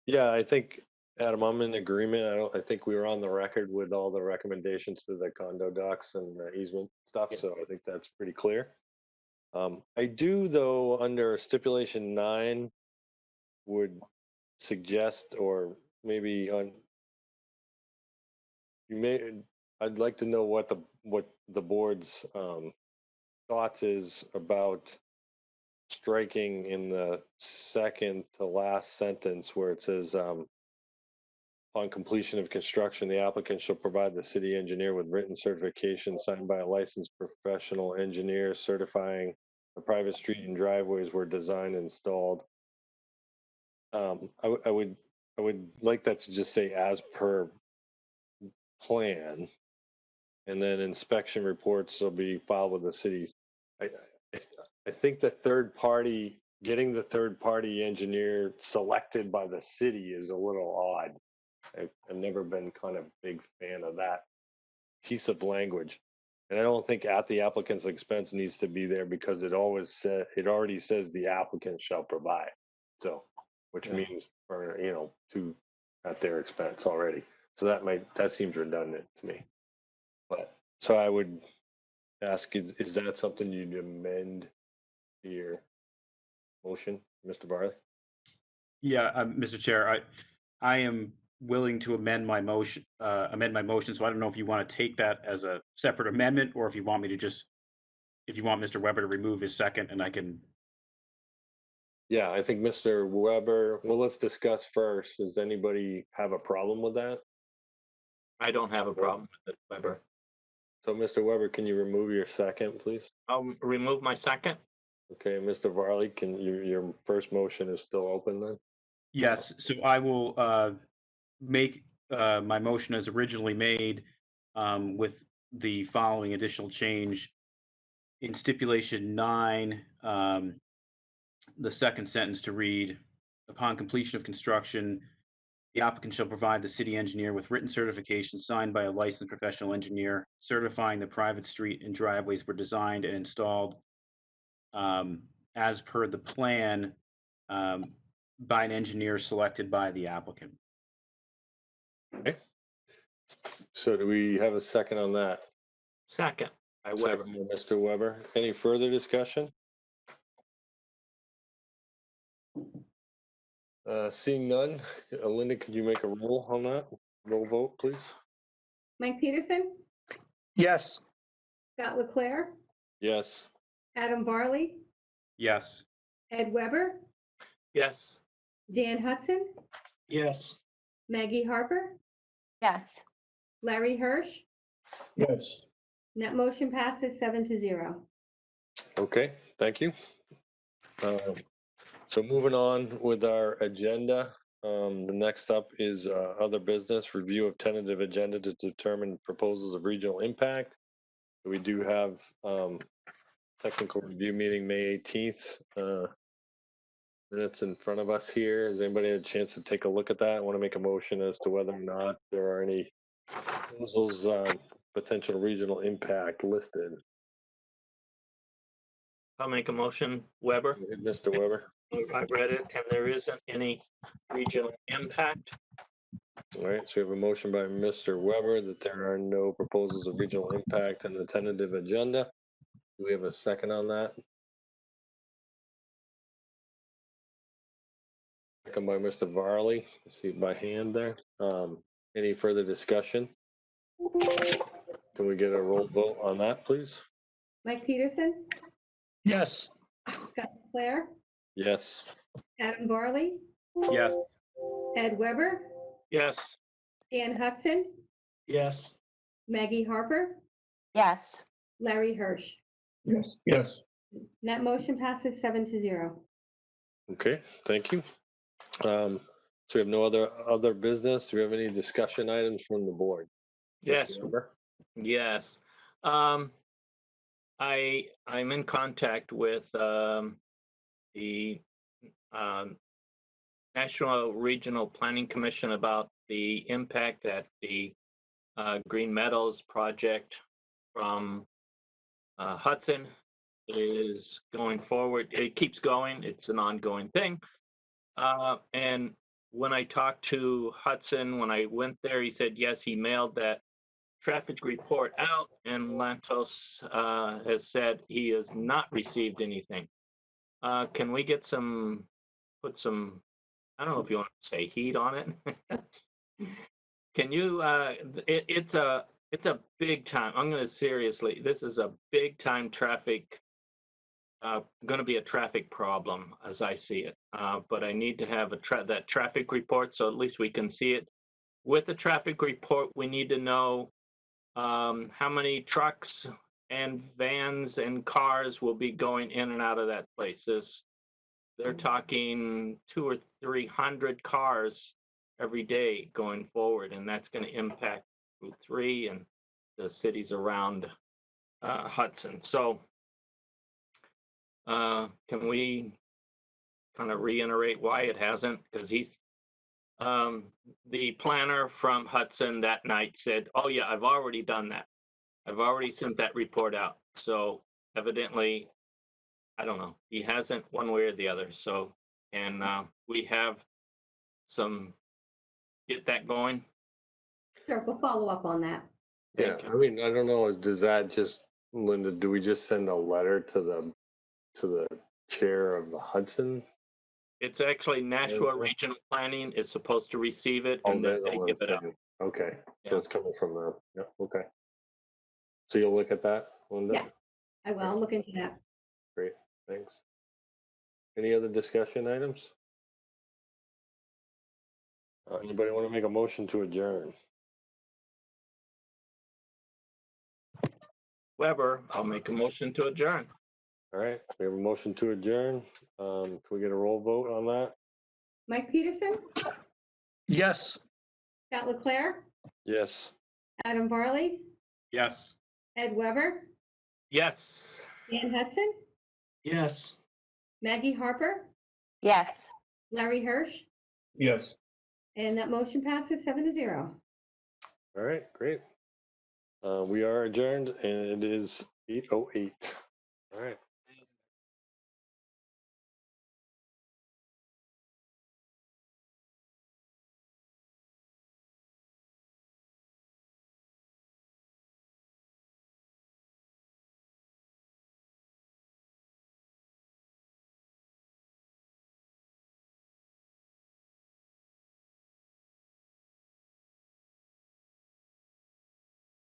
Yeah, I think, Adam, I'm in agreement. I think we were on the record with all the recommendations to the condo docs and the easement stuff, so I think that's pretty clear. I do, though, under stipulation 9, would suggest, or maybe on, I'd like to know what the board's thoughts is about striking in the second to last sentence where it says, upon completion of construction, the applicant shall provide the city engineer with written certification signed by a licensed professional engineer certifying the private street and driveways were designed and installed. I would like that to just say as per plan, and then inspection reports will be filed with the city. I think the getting the third party engineer selected by the city is a little odd. I've never been kind of big fan of that piece of language. And I don't think at the applicant's expense needs to be there because it already says the applicant shall provide. So, which means for, to at their expense already. So that seems redundant to me. But so I would ask, is that something you'd amend to your motion, Mr. Barley?
Yeah, Mr. Chair, I am willing to amend my motion. So I don't know if you want to take that as a separate amendment, or if you want me to if you want Mr. Weber to remove his second, and I can.
Yeah, I think Mr. Weber. Well, let's discuss first. Does anybody have a problem with that?
I don't have a problem with it, Weber.
So, Mr. Weber, can you remove your second, please?
I'll remove my second.
Okay, Mr. Varley, your first motion is still open then?
Yes, so I will make my motion as originally made with the following additional change. In stipulation 9, the second sentence to read, upon completion of construction, the applicant shall provide the city engineer with written certification signed by a licensed professional engineer certifying the private street and driveways were designed and installed as per the plan by an engineer selected by the applicant.
Okay. So do we have a second on that?
Second, by Weber.
Second by Mr. Weber. Any further discussion? Seeing none, Linda, could you make a roll on that? Roll vote, please.
Mike Peterson,
Yes.
Scott Leclaire,
Yes.
Adam Barley,
Yes.
Ed Weber,
Yes.
Dan Hudson,
Yes.
Maggie Harper,
Yes.
Larry Hirsch.
Yes.
And that motion passes 7-0.
Okay, thank you. So moving on with our agenda, the next up is other business, review of tentative agenda to determine proposals of regional impact. We do have technical review meeting May 18th. Minutes in front of us here. Has anybody had a chance to take a look at that? I want to make a motion as to whether or not there are any proposals, potential regional impact listed.
I'll make a motion, Weber.
Mr. Weber.
I read it, and there isn't any regional impact.
All right, so we have a motion by Mr. Weber that there are no proposals of regional impact in the tentative agenda. Do we have a second on that? Second by Mr. Varley. See by hand there. Any further discussion? Can we get a roll vote on that, please?
Mike Peterson,
Yes.
Scott Leclair,
Yes.
Adam Barley,
Yes.
Ed Weber,
Yes.
Dan Hudson,
Yes.
Maggie Harper,
Yes.
Larry Hirsch.
Yes. Yes.
And that motion passes 7-0.
Okay, thank you. So we have no other business. Do we have any discussion items from the board?
Yes.
Mr. Weber?
Yes. I'm in contact with the National Regional Planning Commission about the impact that the Green Meadows project from Hudson is going forward. It keeps going. It's an ongoing thing. And when I talked to Hudson, when I went there, he said, yes, he mailed that traffic report out, and Lantos has said he has not received anything. Can we get put some, I don't know if you want to say heat on it. Can you, it's a big time, I'm gonna seriously, this is a big time traffic, gonna be a traffic problem as I see it. But I need to have that traffic report so at least we can see it. With the traffic report, we need to know how many trucks and vans and cars will be going in and out of that place. They're talking 200 or 300 cars every day going forward, and that's going to impact Route 3 and the cities around Hudson. So can we kind of reiterate why it hasn't? Because the planner from Hudson that night said, oh yeah, I've already done that. I've already sent that report out. So evidently, I don't know, he hasn't one way or the other. So, and we have get that going.
Sure, we'll follow up on that.
Yeah, I mean, I don't know, does that just, Linda, do we just send a letter to the chair of the Hudson?
It's actually Nashua Regional Planning is supposed to receive it, and then they give it up.
Okay,
Yeah.
so it's coming from them. Yeah, okay. So you'll look at that, Linda?
Yes, I will. I'll look into that.
Great, thanks. Any other discussion items? Anybody want to make a motion to adjourn?
Weber, I'll make a motion to adjourn.
All right, we have a motion to adjourn. Can we get a roll vote on that?
Mike Peterson,
Yes.
Scott Leclair,
Yes.
Adam Barley,
Yes.
Ed Weber,
Yes.
Dan Hudson,
Yes.
Maggie Harper,
Yes.
Larry Hirsch,
Yes.
and that motion passes 7-0.
All right, great. We are adjourned and it is 8:08. All right.